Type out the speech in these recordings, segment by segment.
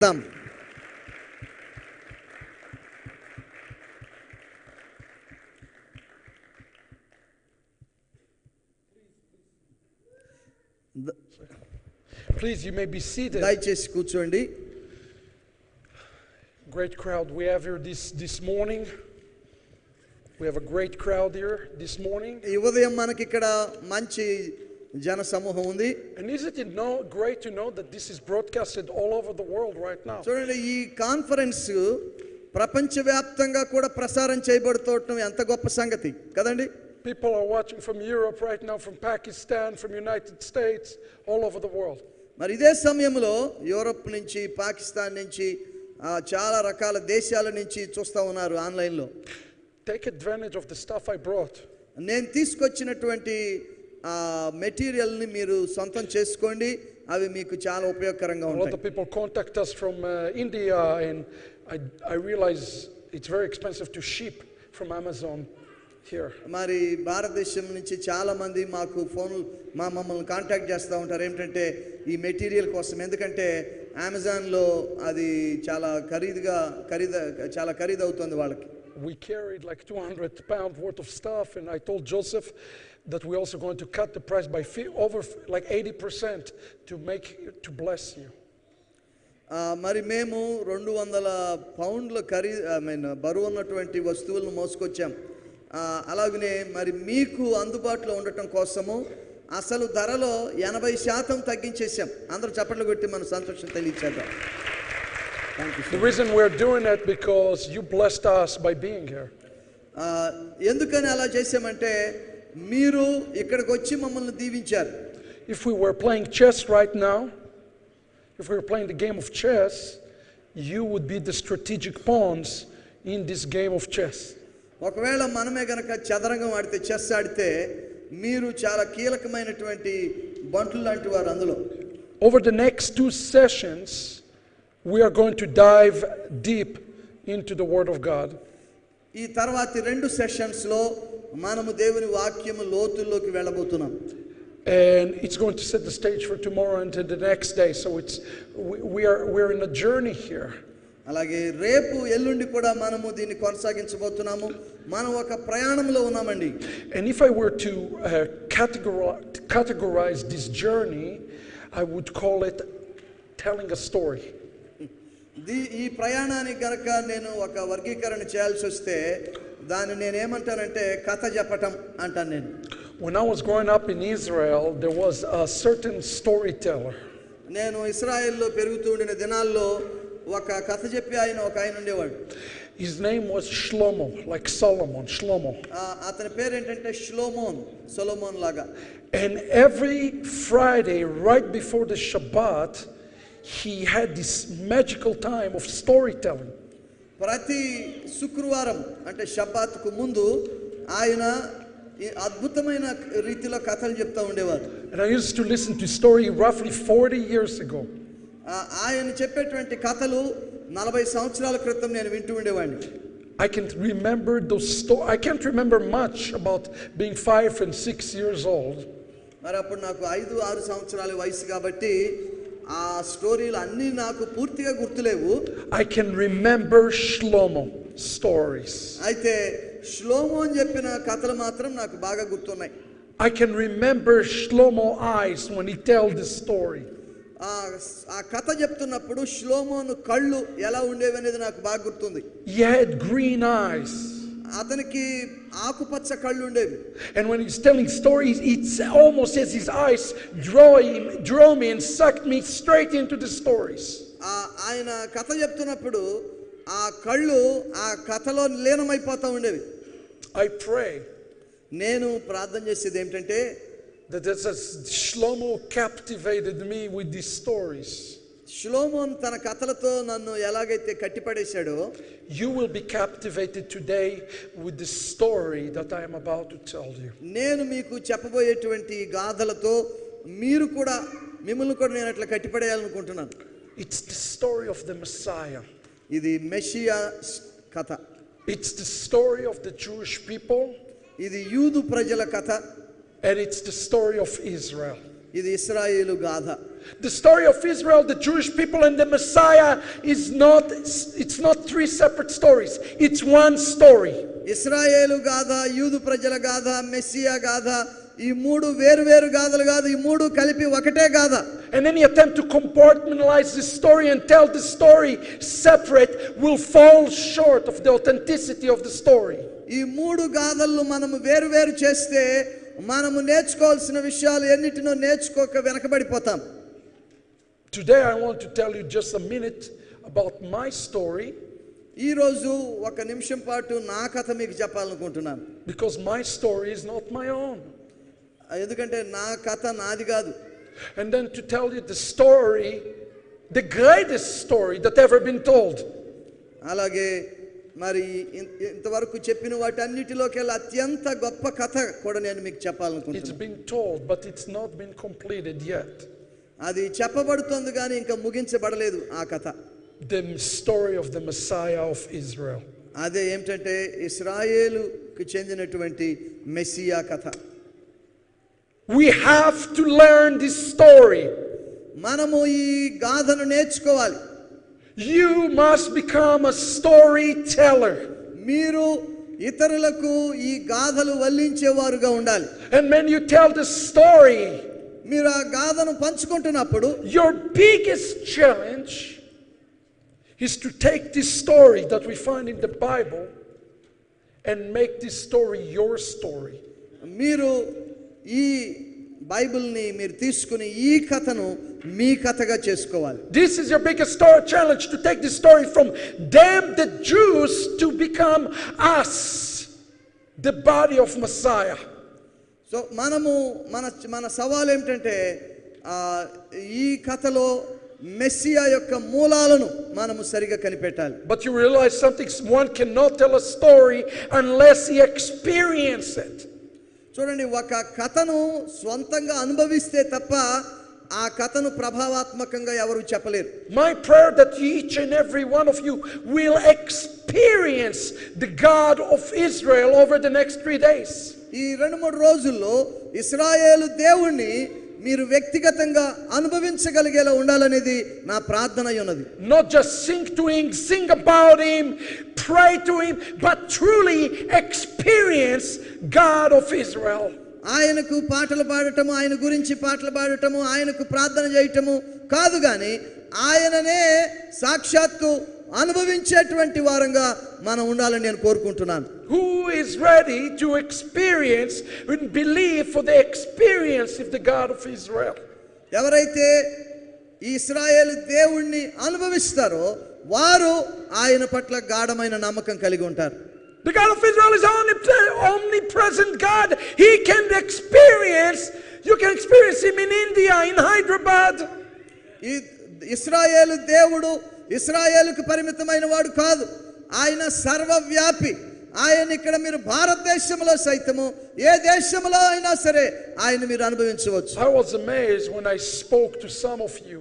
Please, you may be seated. దయచేసి కూర్చోండి. Great crowd we have here this morning. We have a great crowd here this morning. ఈ ఉదయం మనకి ఇక్కడ మంచి జన సమూహం ఉంది. And isn't it great to know that this is broadcasted all over the world right now? చూడండి, ఈ కాన్ఫరెన్స్ ప్రపంచవ్యాప్తంగా కూడా ప్రసారం చేయబడుతోటం ఎంత గొప్ప సంగతి కదండి. People are watching from Europe right now, from Pakistan, from United States, all over the world. మరి ఇదే సమయంలో యూరోప్ నుంచి, పాకిస్తాన్ నుంచి, చాలా రకాల దేశాల నుంచి చూస్తా ఉన్నారు ఆన్లైన్ లో. Take advantage of the stuff I brought. నేను తీసుకొచ్చినటువంటి మెటీరియల్ ని మీరు సొంతం చేసుకోండి. అవి మీకు చాలా ఉపయోగకరంగా ఉంటాయి. A lot of people contact us from India, and I realize it's very expensive to ship from Amazon here. మరి భారతదేశం నుంచి చాలా మంది మాకు మమ్మల్ని కాంటాక్ట్ చేస్తూ ఉంటారు ఏంటంటే ఈ మెటీరియల్ కోసం. ఎందుకంటే అమెజాన్ లో అది చాలా ఖరీదవుతుంది వాళ్ళకి. We carried like 200 pounds worth of stuff, and I told Joseph that we're also going to cut the price by over like 80% to bless you. మరి మేము 200 పౌండ్ల బరువు ఉన్నటువంటి వస్తువులను మోసుకొచ్చాం. అలాగనే మరి మీకు అందుబాటులో ఉండటం కోసము అసలు ధరలో 80% తగ్గించేసాం. అందరూ చప్పట్లు కొట్టి మన సంతోషం తెలియచేద్దాం. The reason we're doing it because you blessed us by being here. ఎందుకని అలా చేసామంటే మీరు ఇక్కడికి వచ్చి మమ్మల్ని దీవించారు. If we were playing chess right now, if we were playing the game of chess, you would be the strategic pawns in this game of chess. ఒకవేళ మనమే గనక చదరంగం ఆడితే, చెస్ ఆడితే మీరు చాలా కీలకమైనటువంటి బంట్లు లాంటి వారు అందులో. Over the next 2 sessions, we are going to dive deep into the Word of God. ఈ తర్వాతి 2 సెషన్స్ లో మనము దేవుని వాక్యము లోతుల్లోకి వెళ్ళబోతున్నాం. And it's going to set the stage for tomorrow and to the next day. So we're in a journey here. అలాగే రేపు ఎల్లుండి కూడా మనము దీన్ని కొనసాగించబోతున్నాము. మనం ఒక ప్రయాణంలో ఉన్నామండి. And if I were to categorize this journey, I would call it telling a story. ఈ ప్రయాణానికి గనక నేను ఒక వర్గీకరణ చేయాల్సి వస్తే దాన్ని నేను ఏమంటానంటే కథ చెప్పటం అంటాను నేను. When I was growing up in Israel, there was a certain storyteller. నేను ఇశ్రాయేల్లో పెరుగుతూ ఉండిన దినాల్లో ఒక కథ చెప్పి ఒక ఆయన ఉండేవాడు. His name was Shlomo, like Solomon, Shlomo. అతని పేరు ఏంటంటే సొలొమోన్ లాగా. And every Friday right before the Shabbat, he had this magical time of storytelling. ప్రతి శుక్రవారం అంటే షబ్బాత్ కు ముందు ఆయన అద్భుతమైన రీతిలో కథలు చెప్తా ఉండేవారు. And I used to listen to story roughly 40 years ago. ఆయన చెప్పేటువంటి కథలు 40 సంవత్సరాల క్రితం నేను వింటూ ఉండేవాడిని. I can't remember much about being 5 and 6 years old. మరి అప్పుడు నాకు 5-6 సంవత్సరాల వయసు కాబట్టి ఆ స్టోరీలు అన్నీ నాకు పూర్తిగా గుర్తులేవు. I can remember Shlomo stories. అయితే ష్లోమో అని చెప్పిన కథలు మాత్రం నాకు బాగా గుర్తున్నాయి. I can remember Shlomo eyes when he tells the story. ఆ కథ చెప్తున్నప్పుడు ష్లోమోను కళ్ళు ఎలా ఉండేవి అనేది నాకు బాగా గుర్తుంది. He had green eyes. అతనికి ఆకుపచ్చ కళ్ళు ఉండేవి. And when he's telling stories, it's almost as his eyes draw me and sucked me straight into the stories. ఆయన కథ చెప్తున్నప్పుడు ఆ కళ్ళు ఆ కథలో లీనమైపోతూ ఉండేవి. I pray నేను ప్రార్థన చేసేది ఏంటంటే that as Shlomo captivated me with these stories, షలోమోన్ తన కథలతో నన్ను ఎలాగైతే కట్టిపడేశాడో, you will be captivated today with the story that I am about to tell you. నేను మీకు చెప్పబోయేటువంటి గాథలతో మిమ్మల్ని కూడా నేను అట్లా కట్టిపడేయాలనుకుంటున్నాను. It's the story of the Messiah. ఇది మెస్సియా కథ. It's the story of the Jewish people. ఇది యూదు ప్రజల కథ. And it's the story of Israel. ఇది ఇశ్రాయేలు గాథ. The story of Israel, the Jewish people, and the Messiah it's not three separate stories. It's one story. ఇశ్రాయేలు గాథ, యూదు ప్రజల గాథ, మెస్సియా గాథ, ఈ మూడు వేరు వేరు గాథలు కాదు, ఈ మూడు కలిపి ఒకటే గాథ. And any attempt to compartmentalize this story and tell the story separate will fall short of the authenticity of the story. ఈ మూడు గాథలను మనము వేరు వేరు చేస్తే మనము నేర్చుకోవాల్సిన విషయాలు ఎన్నిటినో నేర్చుకోక వెనకబడిపోతాం. Today I want to tell you just a minute about my story. ఈ రోజు ఒక నిమిషం పాటు నా కథ మీకు చెప్పాలనుకుంటున్నాను. Because my story is not my own. ఎందుకంటే నా కథ నాది కాదు. And then to tell you the story, the greatest story that ever been told. అలాగే మరి ఇంతవరకు చెప్పిన వాటన్నిటిలోకెల్లా అత్యంత గొప్ప కథ కూడా నేను మీకు చెప్పాలనుకుంటున్నాను. It's been told, but it's not been completed yet. అది చెప్పబడుతోంది కానీ ఇంకా ముగించబడలేదు ఆ కథ. The story of the Messiah of Israel. అదే ఏమిటంటే ఇశ్రాయేలుకు చెందినటువంటి మెస్సియా కథ. We have to learn this story. మనము ఈ గాథను నేర్చుకోవాలి. You must become a storyteller. మీరు ఇతరులకు ఈ గాథలు వల్లించేవారుగా ఉండాలి. And when you tell the story, మీరు ఆ గాథను పంచుకుంటున్నప్పుడు your biggest challenge is to take this story that we find in the Bible and make this story your story. మీరు ఈ బైబిల్ని మీరు తీసుకుని ఈ కథను మీ కథగా చేసుకోవాలి. This is your biggest story challenge, to take this story from them, the Jews, to become us, the body of Messiah. So మనము మన సవాలు ఏమిటంటే ఈ కథలో మెస్సియా యొక్క మూలాలను మనము సరిగా కనిపెట్టాలి. But you realize something, one cannot tell a story unless he experiences it. చూడండి, ఒక కథను స్వంతంగా అనుభవిస్తే తప్ప ఆ కథను ప్రభావాత్మకంగా ఎవరు చెప్పలేరు. My prayer that each and every one of you will experience the God of Israel over the next 3 days. ఈ 2-3 రోజుల్లో ఇశ్రాయేలు దేవుణ్ణి మీరు వ్యక్తిగతంగా అనుభవించగలిగేలా ఉండాలనేది నా ప్రార్థన ఉన్నది. Not just sing to him, sing about him, pray to him, but truly experience God of Israel. ఆయనకు పాటలు పాడటము, ఆయన గురించి పాటలు పాడటము, ఆయనకు ప్రార్థన చేయటము కాదు గాని ఆయననే సాక్షాత్తు అనుభవించేటువంటి వారంగా మనం ఉండాలని నేను కోరుకుంటున్నాను. Who is ready to experience and believe for the experience of the God of Israel? ఎవరైతే ఈ ఇశ్రాయేలు దేవుణ్ణి అనుభవిస్తారో వారు ఆయన పట్ల గాఢమైన నమ్మకం కలిగి ఉంటారు. The God of Israel is omnipresent God. He can experience, you can experience him in India, in Hyderabad. ఈ ఇశ్రాయేలు దేవుడు ఇశ్రాయేలుకు పరిమితమైన వాడు కాదు. ఆయన సర్వవ్యాపి. ఆయన ఇక్కడ మీరు భారతదేశంలో సైతము ఏ దేశంలో అయినా సరే ఆయన మీరు అనుభవించవచ్చు. I was amazed when I spoke to some of you.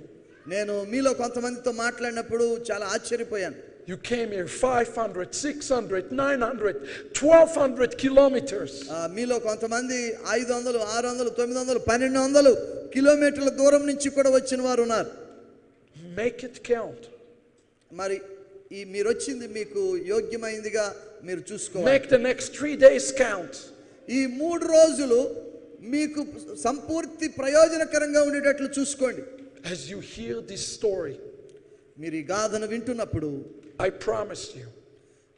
నేను మీలో కొంతమందితో మాట్లాడినప్పుడు చాలా ఆశ్చర్యపోయాను. You came here 500, 600, 900, 1200 kilometers. మీలో కొంతమంది 500, 600, 900, 1200 కిలోమీటర్ల దూరం నుంచి కూడా వచ్చిన వారు ఉన్నారు. Make it count. మరి ఈ మీరు వచ్చింది మీకు యోగ్యమైందిగా మీరు చూసుకోవాలి. Make the next 3 days count. ఈ 3 రోజులు మీకు సంపూర్తి ప్రయోజనకరంగా ఉండేటట్లు చూసుకోండి. As you hear this story, మీరు ఈ గాథను వింటున్నప్పుడు I promise you,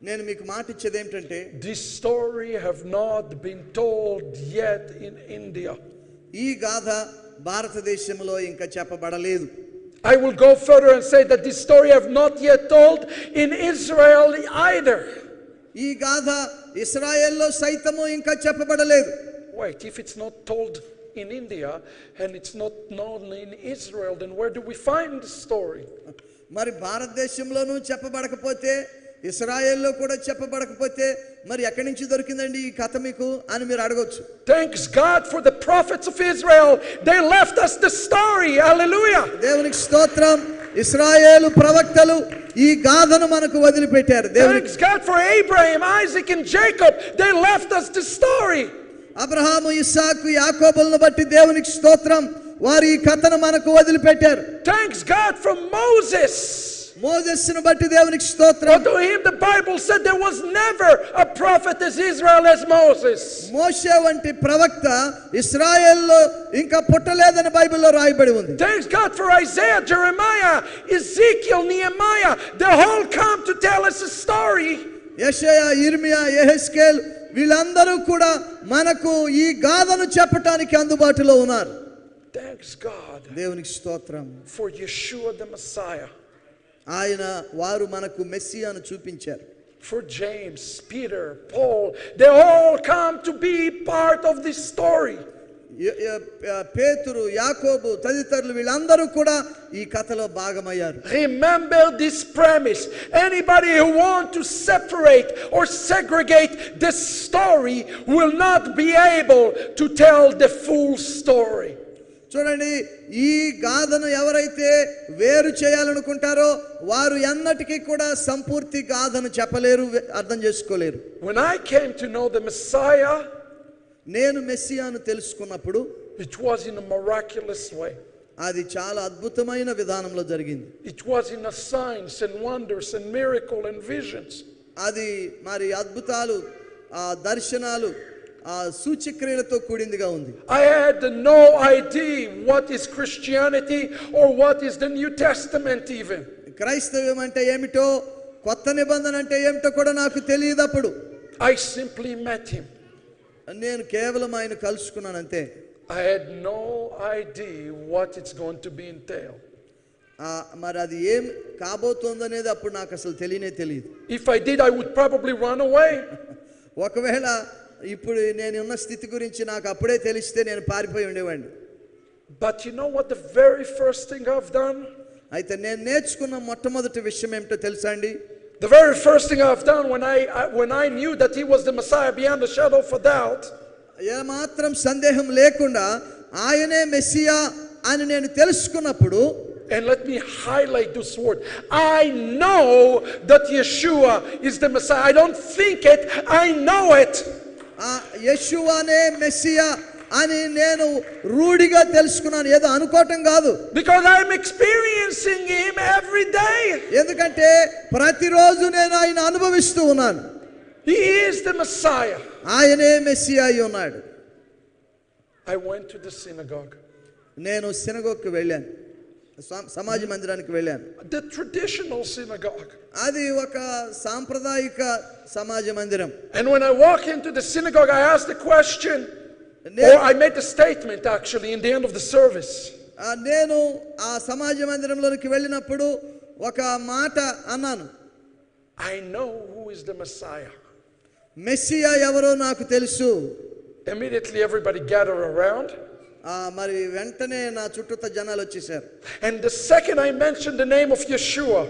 నేను మీకు మాట ఇచ్చేది ఏమిటంటే this story have not been told yet in India. ఈ గాథ భారతదేశంలో ఇంకా చెప్పబడలేదు. I will go further and say that this story have not yet told in Israel either. ఈ గాథ ఇశ్రాయేల్లో సైతము ఇంకా చెప్పబడలేదు. Wait, if it's not told in India and it's not known in Israel, then where do we find the story? మరి భారతదేశంలోనూ చెప్పబడకపోతే ఇశ్రాయేల్లో కూడా చెప్పబడకపోతే మరి ఎక్కడి నుంచి దొరికిందండి ఈ కథ మీకు అని మీరు అడగొచ్చు. Thanks God for the prophets of Israel. They left us the story. Hallelujah. దేవునికి స్తోత్రం. ఇశ్రాయేలు ప్రవక్తలు ఈ గాథను మనకు వదిలిపెట్టారు. Thanks God for Abraham, Isaac and Jacob. They left us the story. Abraham, ఇస్సాకు, యాకోబులను బట్టి దేవునికి స్తోత్రం. వారు ఈ కథను మనకు వదిలిపెట్టారు. Thanks God for Moses. మోసెస్ను బట్టి దేవునికి స్తోత్రం. For to him the Bible said there was never a prophet as Israel as Moses. మోషే వంటి ప్రవక్త ఇశ్రాయేలులో ఇంకా పుట్టలేదని బైబిల్లో రాయబడి ఉంది. Thanks God for Isaiah, Jeremiah, Ezekiel, Nehemiah. They all come to tell us a story. యెషయా, ఇర్మియా, యెహెజ్కేల్ వీళ్ళందరూ కూడా మనకు ఈ గాథను చెప్పటానికి అందుబాటులో ఉన్నారు. Thanks God. దేవునికి స్తోత్రం. For Yeshua the Messiah. ఆయన వారు మనకు మెస్సియాను చూపించారు. For James, Peter, Paul, they all come to be part of this story. పేతురు, యాకోబు తదితరులు వీళ్ళందరూ కూడా ఈ కథలో భాగమయ్యారు. Remember this premise. Anybody who wants to separate or segregate this story will not be able to tell the full story. చూడండి, ఈ గాథను ఎవరైతే వేరు చేయాలనుకుంటారో వారు ఎన్నటికీ కూడా సంపూర్తి గాథను చెప్పలేరు, అర్థం చేసుకోలేరు. When I came to know the Messiah, నేను మెస్సియాను తెలుసుకున్నప్పుడు it was in a miraculous way. అది చాలా అద్భుతమైన విధానంలో జరిగింది. It was in a signs and wonders and miracle and visions. అది మరి అద్భుతాలు, దర్శనాలు, సూచక్రియలతో కూడిందిగా ఉంది. I had no idea what is Christianity or what is the New Testament even. క్రైస్తవ్యం అంటే ఏమిటో, కొత్త నిబంధన అంటే ఏమిటో కూడా నాకు తెలియదు అప్పుడు. I simply met him. నేను కేవలం ఆయన కలుసుకున్నాను అంతే. I had no idea what it's going to be entail. మరి అది ఏం కాబోతోందనేది అప్పుడు నాకు అసలు తెలియనే తెలియదు. If I did, I would probably run away. ఒకవేళ ఇప్పుడు నేను ఉన్న స్థితి గురించి నాకు అప్పుడే తెలిస్తే నేను పారిపోయి ఉండేవాడిని. But you know what the very first thing I've done? అయితే నేను నేర్చుకున్న మొట్టమొదటి విషయం ఏమిటో తెలుసా అండి? The very first thing I've done when I knew that he was the Messiah beyond the shadow of a doubt. ఏమాత్రం సందేహం లేకుండా ఆయనే మెస్సియా అని నేను తెలుసుకున్నప్పుడు, and let me highlight this word, I know that Yeshua is the Messiah. I don't think it, I know it. యెషువానే Messiah అని నేను రూఢిగా తెలుసుకున్నాను, ఏదో అనుకోవటం కాదు. Because I'm experiencing him every day. ఎందుకంటే ప్రతిరోజు నేను ఆయన అనుభవిస్తూ ఉన్నాను. He is the Messiah. ఆయనే మెస్సియా అయి ఉన్నాడు. I went to the synagogue. నేను సినగోగ్కి వెళ్ళాను, సమాజ మందిరానికి వెళ్ళాను. The traditional synagogue. అది ఒక సాంప్రదాయిక సమాజ మందిరం. And when I walk into the synagogue, I ask the question, or I made the statement actually in the end of the service. నేను ఆ సమాజ మందిరంలోకి వెళ్ళినప్పుడు ఒక మాట అన్నాను. I know who is the Messiah. Messiah ఎవరో నాకు తెలుసు. Immediately everybody gathered around. మరి వెంటనే నా చుట్టూత జనాలు వచ్చేసారు. And the second I mentioned the name of Yeshua,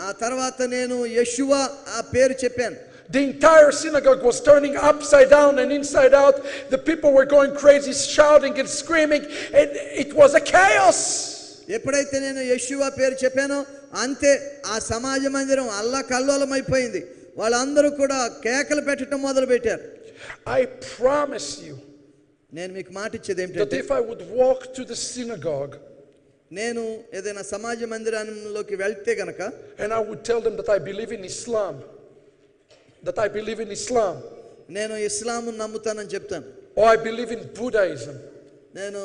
ఆ తర్వాత నేను యెషువా ఆ పేరు చెప్పాను. the entire synagogue was turning upside down and inside out. The people were going crazy, shouting and screaming, and it was a chaos. ఎప్పుడైతే నేను యెషువా పేరు చెప్పానో అంతే ఆ సమాజ మందిరం అల్లకల్లోలమైపోయింది. వాళ్ళందరూ కూడా కేకలు పెట్టడం మొదలు పెట్టారు. I promise you, నేను మీకు మాట ఇచ్చేది that ఏమిటంటే, if I would walk to the synagogue నేను ఏదైనా సమాజ మందిరంలోకి వెళ్తే గనక, and I would tell them that I believe in Islam, నేను ఇస్లాము నమ్ముతానని చెప్తాను, or I believe in Buddhism, నేను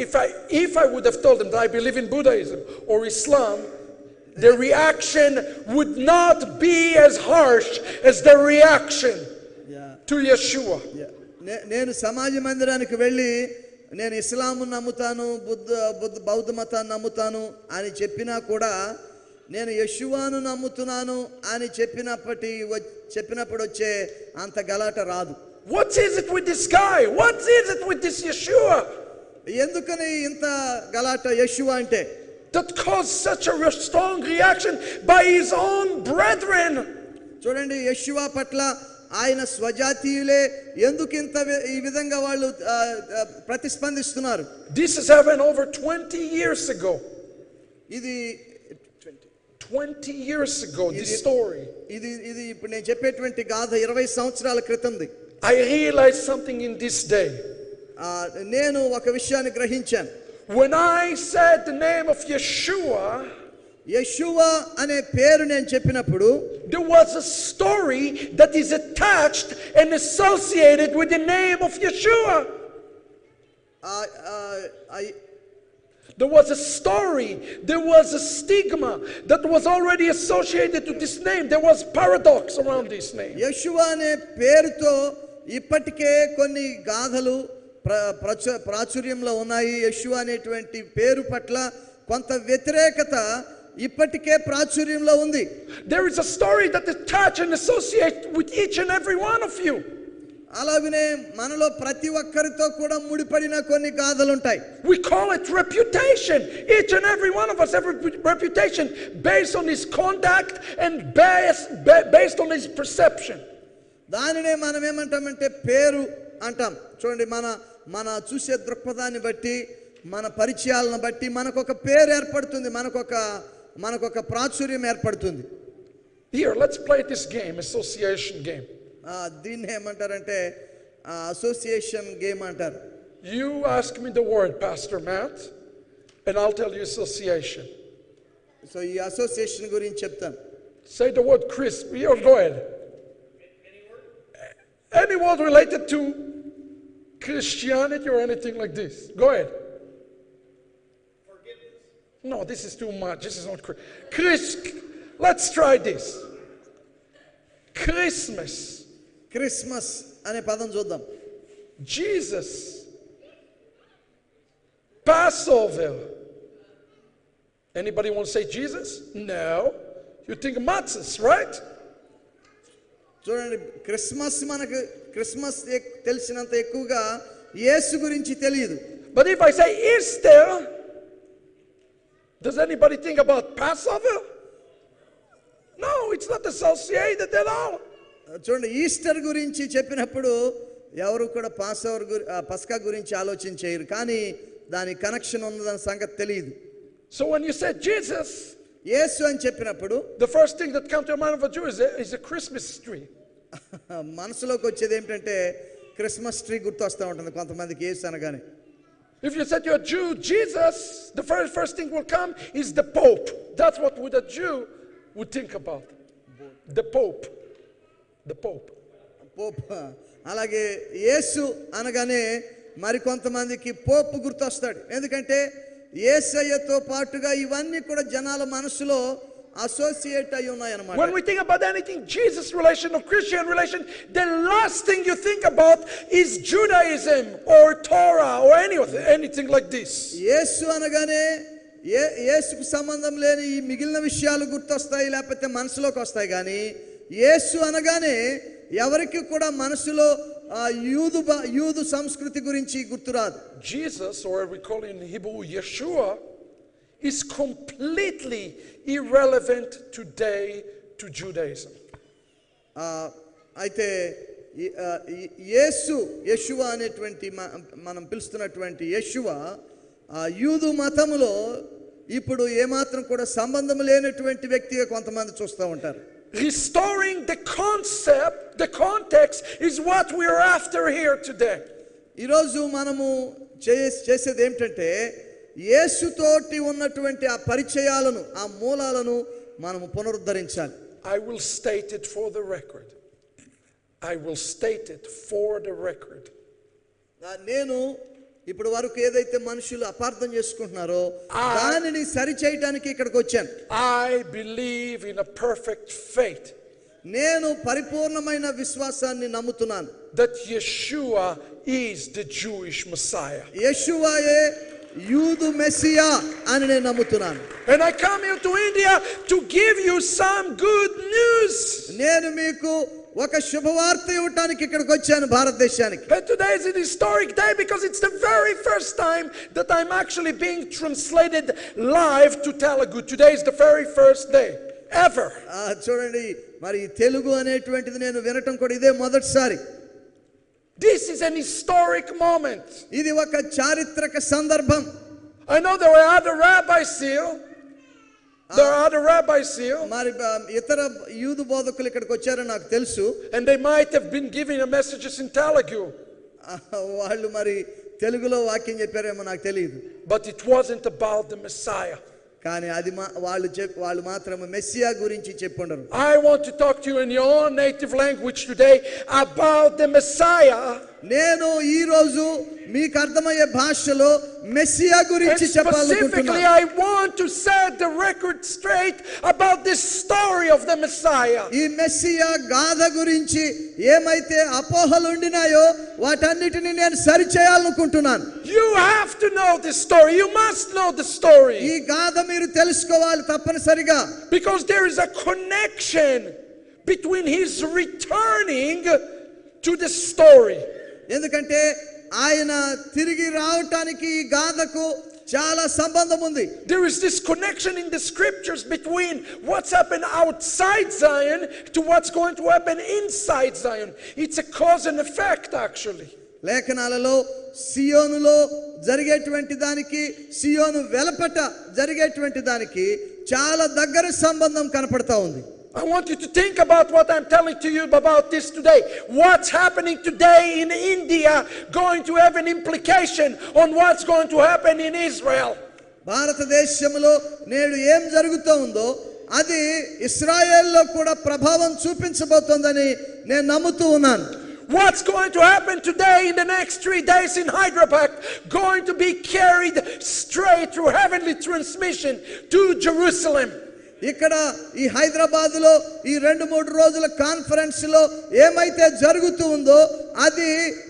if I would have told them that I believe in Buddhism or Islam, the reaction would not be as harsh as the reaction to Yeshua. నేను సమాజ మందిరానికి వెళ్ళి నేను ఇస్లాము నమ్ముతాను, బౌద్ధ మతాన్ని నమ్ముతాను అని చెప్పినా కూడా, నేను యెషువాను నమ్ముతున్నాను అని చెప్పినప్పుడు వచ్చే అంత గలాట రాదు. What is it with this guy? What is it with this Yeshua? ఎందుకని ఇంత గలాట యెషువా అంటే? That caused such a strong reaction by his own brethren. చూడండి, యెషువా పట్ల ఆయన స్వజాతీయులే ఎందుకు ఇంత ఈ విధంగా వాళ్ళు ప్రతిస్పందిస్తున్నారు? This has happened over 20 years ago. ఇది 20 years ago, this story. ఇది ఇప్పుడు నేను చెప్పేటువంటి గాథ 20 సంవత్సరాల క్రితంది. I realized something in this day. నేను ఒక విషయాన్ని గ్రహించాను. When I said the name of Yeshua, యెషూవా అనే పేరు నేను చెప్పినప్పుడు there was a story that is attached and associated with the name of Yeshua. There was a story, there was a stigma that was already associated to this name. There was paradox around this name. యెషూవా అనే పేరుతో ఇప్పటికే కొన్ని గాథలు ప్రాచుర్యంలో ఉన్నాయి. యెషూవా అనేటువంటి పేరు పట్ల కొంత వ్యతిరేకత ఇప్పటికే ప్రాచుర్యంలో ఉంది. There is a story that attach and associate with each and every one of you. అలాగనే మనలో ప్రతి ఒక్కరితో కూడా ముడిపడిన కొన్ని గాథలు ఉంటాయి. We call it reputation. Each and every one of us have a reputation based on his conduct and based on his perception. దానినే మనం ఏమంటామంటే పేరు అంటాం. చూడండి, మన చూసే దృక్పథాన్ని బట్టి, మన పరిచయాలను బట్టి మనకు ఒక పేరు ఏర్పడుతుంది, మనకొక ప్రాచుర్యం ఏర్పడుతుంది. Here, let's play this game, association game. దీన్ని ఏమంటారంటే అసోసియేషన్ గేమ్ అంటారు. You ask me the word, Pastor Matt, and I'll tell you association. So ఈ అసోసియేషన్ గురించి చెప్తాను. Say the word Chris. Go ahead. Any word related to Christianity or anything like this. Go ahead. Forgiveness. No, this is too much. This is not Chris. Let's try this. Christmas. Christmas అనే పదం చూద్దాం. Jesus. Passover. Anybody want to say Jesus? No. You think matzahs, right? చూడండి, Christmas తెలిసినంత ఎక్కువగా యేసు గురించి తెలియదు. But if I say Easter, does anybody think about Passover? No, it's not associated at all. చూడండి, Easter గురించి చెప్పినప్పుడు ఎవరు కూడా పస్కా గురించి ఆలోచించేయరు, కానీ దాని కనెక్షన్ ఉన్నదన్న సంగతి తెలియదు. So when you say Jesus, యేసు అని చెప్పినప్పుడు the first thing that comes to the mind of a Jew is a Christmas tree. మనసులోకి వచ్చేది ఏమిటంటే క్రిస్మస్ ట్రీ గుర్తొస్తూ ఉంటుంది కొంతమందికి యేసు అనగానే. If you said you're a Jew, Jesus, the first thing will come is the Pope. That's what a Jew would think about. The Pope. The Pope. అలాగే యేసు అనగానే మరి కొంతమందికి పోప్ గుర్తొస్తాడు. ఎందుకంటే యేసయ్యతో పాటుగా ఇవన్నీ కూడా జనాల మనసులో అసోసియేట్ అయి ఉన్నాయన్నమాట. When we think about anything Jesus relation or Christian relation, the last thing you think about is Judaism or Torah or anything like this. యేసు అనగానే యేసుకు సంబంధం లేని ఈ మిగిలిన విషయాలు గుర్తొస్తాయి, లేకపోతే మనసులోకి వస్తాయి. కానీ యేసు అనగానే ఎవరికి కూడా మనసులో యూదు సంస్కృతి గురించి గుర్తురాదు. Jesus, or we call in Hebrew Yeshua, is completely irrelevant today to Judaism. అయితే యెషువా అనేటువంటి మనం పిలుస్తున్నటువంటి యెషువా యూదు మతములో ఇప్పుడు ఏమాత్రం కూడా సంబంధం లేనటువంటి వ్యక్తిగా కొంతమంది చూస్తూ ఉంటారు. Restoring the concept, the context is what we are after here today. ఈరోజు మనము చేసేది ఏమిటంటే యేసుతోటి ఉన్నటువంటి ఆ పరిచయాలను, ఆ మూలాలను మనము పునరుద్ధరించాలి. I will state it for the record. I will state it for the record. నేను ఇప్పుడు వరకు ఏదైతే మనుషులు అపార్థం చేసుకుంటున్నారో దానిని సరిచేయడానికి ఇక్కడికి వచ్చాను. I believe in a perfect faith. నేను పరిపూర్ణమైన విశ్వాసాన్ని నమ్ముతున్నాను. That Yeshua is the Jewish Messiah. యెషువాయే యూదు మెస్సియా అని నేను నమ్ముతున్నాను. And I come here to India to give you some good news. నేను మీకు ఒక శుభవార్త ఇవ్వడానికి ఇక్కడికి వచ్చాను భారతదేశానికి. And today is an historic day because it's the very first time that I'm actually being translated live to Telugu. Today is the very first day ever. చూడండి, మరి తెలుగు అనేటువంటిది నేను వినటం కూడా ఇదే మొదటిసారి. This is an historic moment. ఇది ఒక చారిత్రక సందర్భం. I know there were other rabbis here. There are other rabbis here, మరి ఇతర యూదు బోధకులు ఇక్కడికి వచ్చారని నాకు తెలుసు. and they might have been giving a messages in Telugu, వాళ్ళు మరి తెలుగులో వాక్యం చెప్పారేమో నాకు తెలియదు. but it wasn't about the Messiah. కానీ అది వాళ్ళు మాత్రం మెస్సియా గురించి చెప్పుండరు. I want to talk to you in your own native language today about the Messiah. నేను ఈ రోజు మీకు అర్థమయ్యే భాషలో మెస్సియా గురించి చెప్పాలనుకుంటున్నాను. Specifically, I want to set the record straight about this story of the Messiah. ఈ మెస్సియా గాథ గురించి ఏమైతే అపోహలు ఉండినాయో వాటన్నిటిని నేను సరిచేయాలనుకుంటున్నాను. You have to know this story. You must know the story. ఈ గాథ మీరు తెలుసుకోవాలి తప్పనిసరిగా. Because there is a connection between his returning to the story. ఎందుకంటే ఆయన తిరిగి రావటానికి ఈ గాథకు చాలా సంబంధం ఉంది. There is this connection in the scriptures between what's happened outside Zion to what's going to happen inside Zion. It's a cause and effect actually. లేఖనాలలో సియోనులో జరిగేటువంటి దానికి సియోను వెలపట జరిగేటువంటి దానికి చాలా దగ్గర సంబంధం కనపడతా ఉంది. I want you to think about what I'm telling to you about this today. What's happening today in India going to have an implication on what's going to happen in Israel. భారతదేశంలో నేడు ఏం జరుగుతూ ఉందో అది ఇశ్రాయేల్లో కూడా ప్రభావం చూపించబోతోందని నేను నమ్ముతూ ఉన్నాను. What's going to happen today in the next 3 days in Hyderabad going to be carried straight through heavenly transmission to Jerusalem. ఇక్కడ ఈ హైదరాబాద్ లో ఈ 2-3 రోజుల కాన్ఫరెన్స్ లో ఏమైతే జరుగుతూ ఉందో అది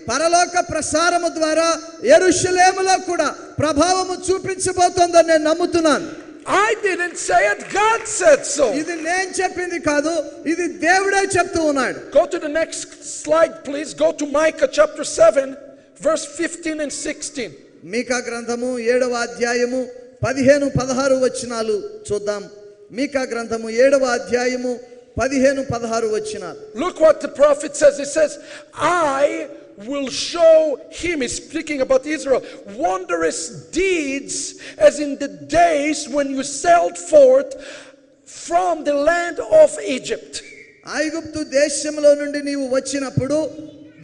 పరలోక ప్రసారము ద్వారా యెరూషలేములో కూడా ప్రభావము చూపించబోతోందని నేను నమ్ముతున్నాను. I didn't say it, God said so. ఇది నేను చెప్పింది కాదు, ఇది దేవుడే చెప్తూ ఉన్నాడు. Go to the next slide please. Go to Micah chapter 7 verse 15 and 16. మీకా గ్రంథము 7వ అధ్యాయము 15-16 వచనాలు చూద్దాం. మీకా గ్రంథము 7వ అధ్యాయము 15-16 వచనాలు. Look what the prophet says. He says, I will show him, he's speaking about Israel, wondrous deeds as in the days when you sailed forth from the land of Egypt. ఐగుప్తు దేశంలో నుండి నీవు వచ్చినప్పుడు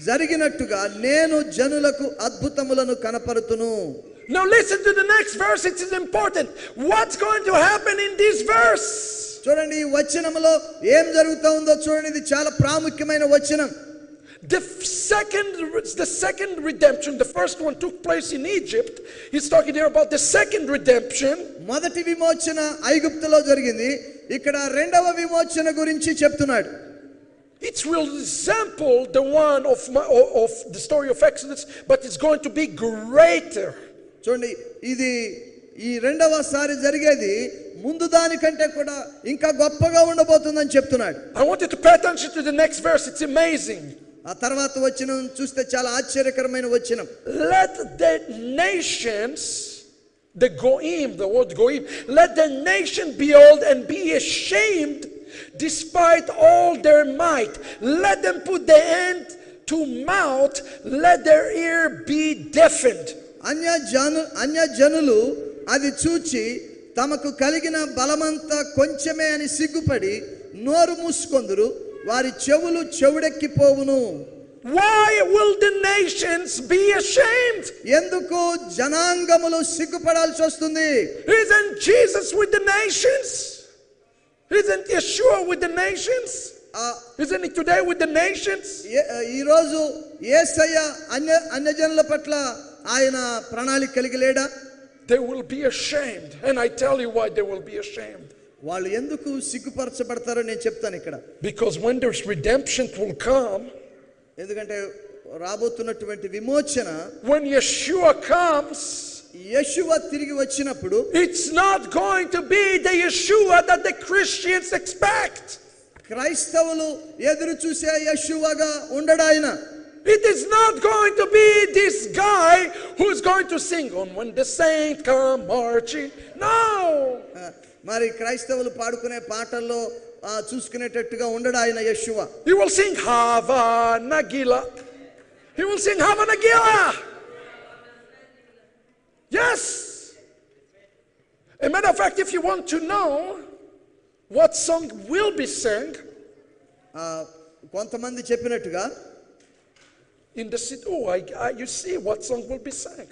జరిగినట్టుగా నేను జనులకు అద్భుతములను కనపరుతును. Now listen to the next verse. It is important. What's going to happen in this verse? చూడండి ఈ వచనములో ఏం జరుగుతూ ఉందో చూడండి. ఇది చాలా ప్రాముఖ్యమైన వచనం. The second redemption, the first one took place in Egypt. He's talking here about the second redemption. మొదటి విమోచన ఐగుప్తులో జరిగింది. ఇక్కడ రెండవ విమోచన గురించి చెప్తున్నాడు. It will resemble the one of the story of Exodus, but it's going to be greater. చూడండి ఇది ఈ రెండవసారి జరిగేది ముందు దానికంటే కూడా ఇంకా గొప్పగా ఉండబోతుందని చెప్తున్నాడు. I want you to pay attention to the next verse. It's amazing. ఆ తర్వాత వచనం చూస్తే చాలా ఆశ్చర్యకరమైన వచనం. Let the nations, the goim, the word goim, let the nation behold and be ashamed despite all their might. Let them put their hand to mouth, let their ear be deafened. అన్యజనులు అది చూచి తమకు కలిగిన బలమంతా కొంచెమే అని సిగ్గుపడి నోరు మూసుకొందురు, వారి చెవులు చెవుడెక్కిపోవును. Why will the nations be ashamed? ఎందుకు జనాంగములు సిగ్గుపడాల్సి వస్తుంది? Isn't Jesus with the nations? Isn't Yeshua with the nations? Isn't he today with the nations? ఈ రోజు యేసయ్య అన్యజనుల పట్ల ఆయన ప్రణాళిక కలిగి లేడా? They will be ashamed, and I tell you why they will be ashamed. వాళ్ళు ఎందుకు సిగ్గుపరచబడతారో నేను చెప్తాను ఇక్కడ. Because when there's redemption will come, ఎందుకంటే రాబోతున్నటువంటి విమోచన, when Yeshua comes, యెషువా తిరిగి వచ్చినప్పుడు it's not going to be the Yeshua that the Christians expect. క్రైస్తవులు ఎదురు చూసే యెషువాగా ఉండడు ఆయన. It is not going to be this guy who's going to sing on when the saints come marching. No. మరి క్రైస్తవులు పాడుకునే పాటల్లో చూసుకునేటట్టుగా ఉండడు ఆయన Yeshua. He will sing Hava Nagila. He will sing Hava Nagila. Yes. A matter of fact, if you want to know what song will be sang కొంతమంది చెప్పినట్టుగా in the city, you see what song will be sang.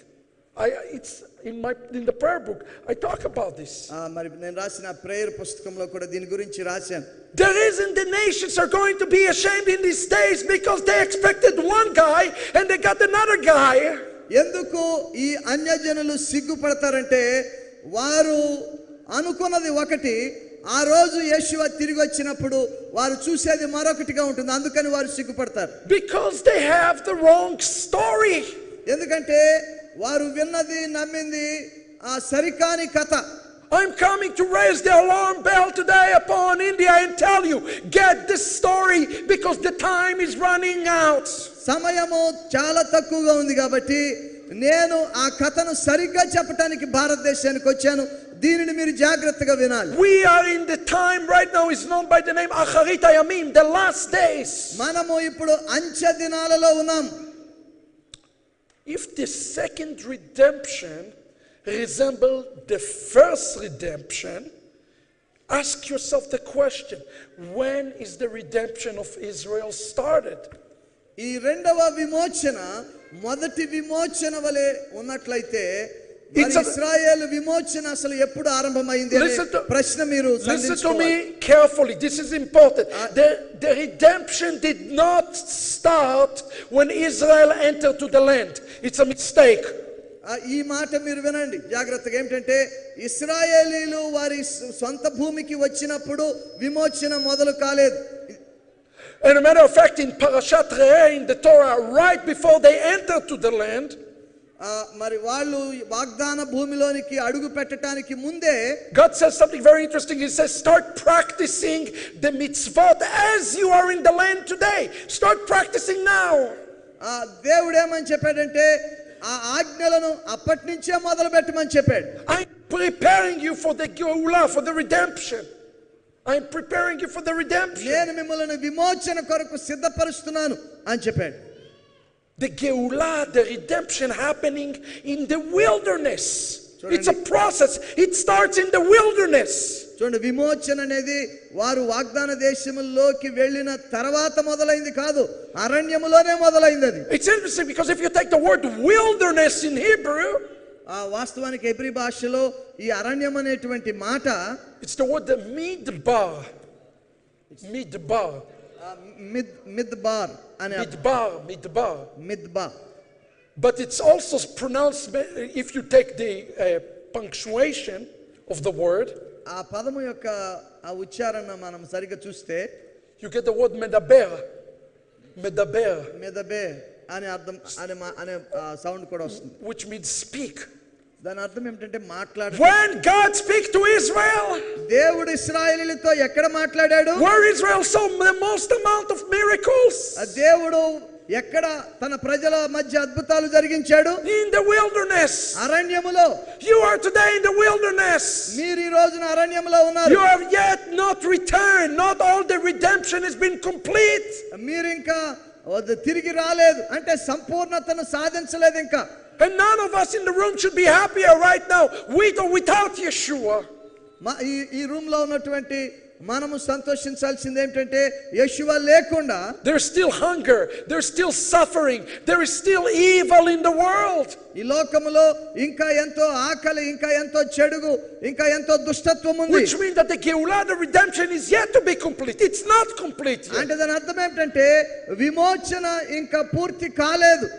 It's in the prayer book. I talk about this. మరి నేను రాసిన prayer పుస్తకంలో కూడా దీని గురించి రాశాను. The reason the nations are going to be ashamed in these days because they expected one guy and they got another guy. ఎందుకు ఈ అన్యజనులు సిగ్గుపడతారంటే వారు అనుకున్నది ఒకటి, ఆ రోజు యేషువ తిరిగి వచ్చినప్పుడు వారు చూసేది మరొకటిగా ఉంటుంది. అందుకని వారు సిగ్గుపడతారు. Because they have the wrong story. ఎందుకంటే వారు విన్నది నమ్మింది ఆ సరికాని కథ. I'm coming to raise the alarm bell today upon India and tell you, get this story because the time is running out. సమయము చాలా తక్కువగా ఉంది కాబట్టి నేను ఆ కథను సరిగ్గా చెప్పడానికి భారతదేశానికి వచ్చాను. దీనిని మీరు జాగ్రత్తగా వినాలి. We are in the time right now is known by the name Ahavat Ammi, the last days. మనము ఇప్పుడు అంచె దినాలలో ఉన్నాం. If the second redemption resembles the first redemption, ask yourself the question, when is the redemption of Israel started? ఈ రెండవ విమోచన మొదటి విమోచన వలె ఉన్నట్లయితే ఇశ్రాయేలు విమోచన అసలు ఎప్పుడు ఆరంభమైంది అనే ప్రశ్న మీరు సంధించుకోవాలి. Listen to me carefully. This is important. The redemption did not start when Israel entered to the land. It's a mistake. ఈ మాట మీరు వినండి జాగ్రత్తగా. ఏమిటంటే ఇశ్రాయేలీలు వారి సొంత భూమికి వచ్చినప్పుడు విమోచన మొదలు కాలేదు. And a matter of fact, in Parashat Re'eh in the Torah, right before they entered to the land, మరి వాళ్ళు వాగ్దాన భూమిలోనికి అడుగు పెట్టడానికి ముందే God says something very interesting. He says, start practicing the mitzvot as you are in the land today. Start practicing now. దేవుడు ఏమని చెప్పాడంటే ఆ ఆజ్ఞలను అప్పటి నుంచే మొదలు పెట్టమని చెప్పాడు. I'm preparing you for the Geulah, for the redemption. I'm preparing you for the redemption. నేను మిమ్మల్ని విమోచన కొరకు సిద్ధపరుస్తున్నాను అని చెప్పాడు. The Geulah, the redemption happening in the wilderness. It's a process. It starts in the wilderness. చూడండి, విమోచన అనేది వారు వాగ్దాన దేశములోకి వెళ్ళిన తర్వాత మొదలైంది కాదు, అరణ్యములోనే మొదలైంది అది. It's interesting because if you take the word wilderness in Hebrew, వాస్తవానికి హెబ్రీ భాషలో ఈ అరణ్యం అనేటువంటి మాట it's the word the midbar. Midbar. మిద్బార్ అనే మిద్బార్. But it's also pronounced, if you take the punctuation of the word, ఆ పదము యొక్క ఆ ఉచ్చారణ మనం సరిగ్గా చూస్తే you get the word medaber. Medaber. మెదబే అనే అర్థం అనే సౌండ్ కూడా వస్తుంది, which means speak. దాని అర్థం ఏమిటంటే మాట్లాడు. When God speaks to Israel, దేవుడు ఇశ్రాయేలీయులతో ఎక్కడ మాట్లాడాడు? where Israel saw the most amount of miracles, దేవుడు ఎక్కడ తన ప్రజల మధ్య అద్భుతాలు జరిగించాడు? in the wilderness. అరణ్యములో. You are today in the wilderness. మీరు ఈ రోజున అరణ్యములో ఉన్నారు. You have yet not returned. Not all the redemption has been complete. మీరు ఇంకా తిరిగి రాలేదు, అంటే సంపూర్ణతను సాధించలేదు ఇంకా. And none of us in the room should be happier right now with or without Yeshua. ఈ రూమ్ లో ఉన్నటువంటి మనము సంతోషించాల్సింది ఏంటంటే యేషువ లేకుండా there's still hunger, there's still suffering, there is still evil in the world. ఈ లోకములో ఇంకా ఎంతో ఆకలి, ఇంకా ఎంతో చెడుగు, ఇంకా ఎంతో దుష్టత్వం ఉంది. Which means that the Geulah, the redemption, is yet to be complete. It's not complete yet. అంటే దాని అర్థం ఏంటంటే విమోచన ఇంకా పూర్తి కాలేదు.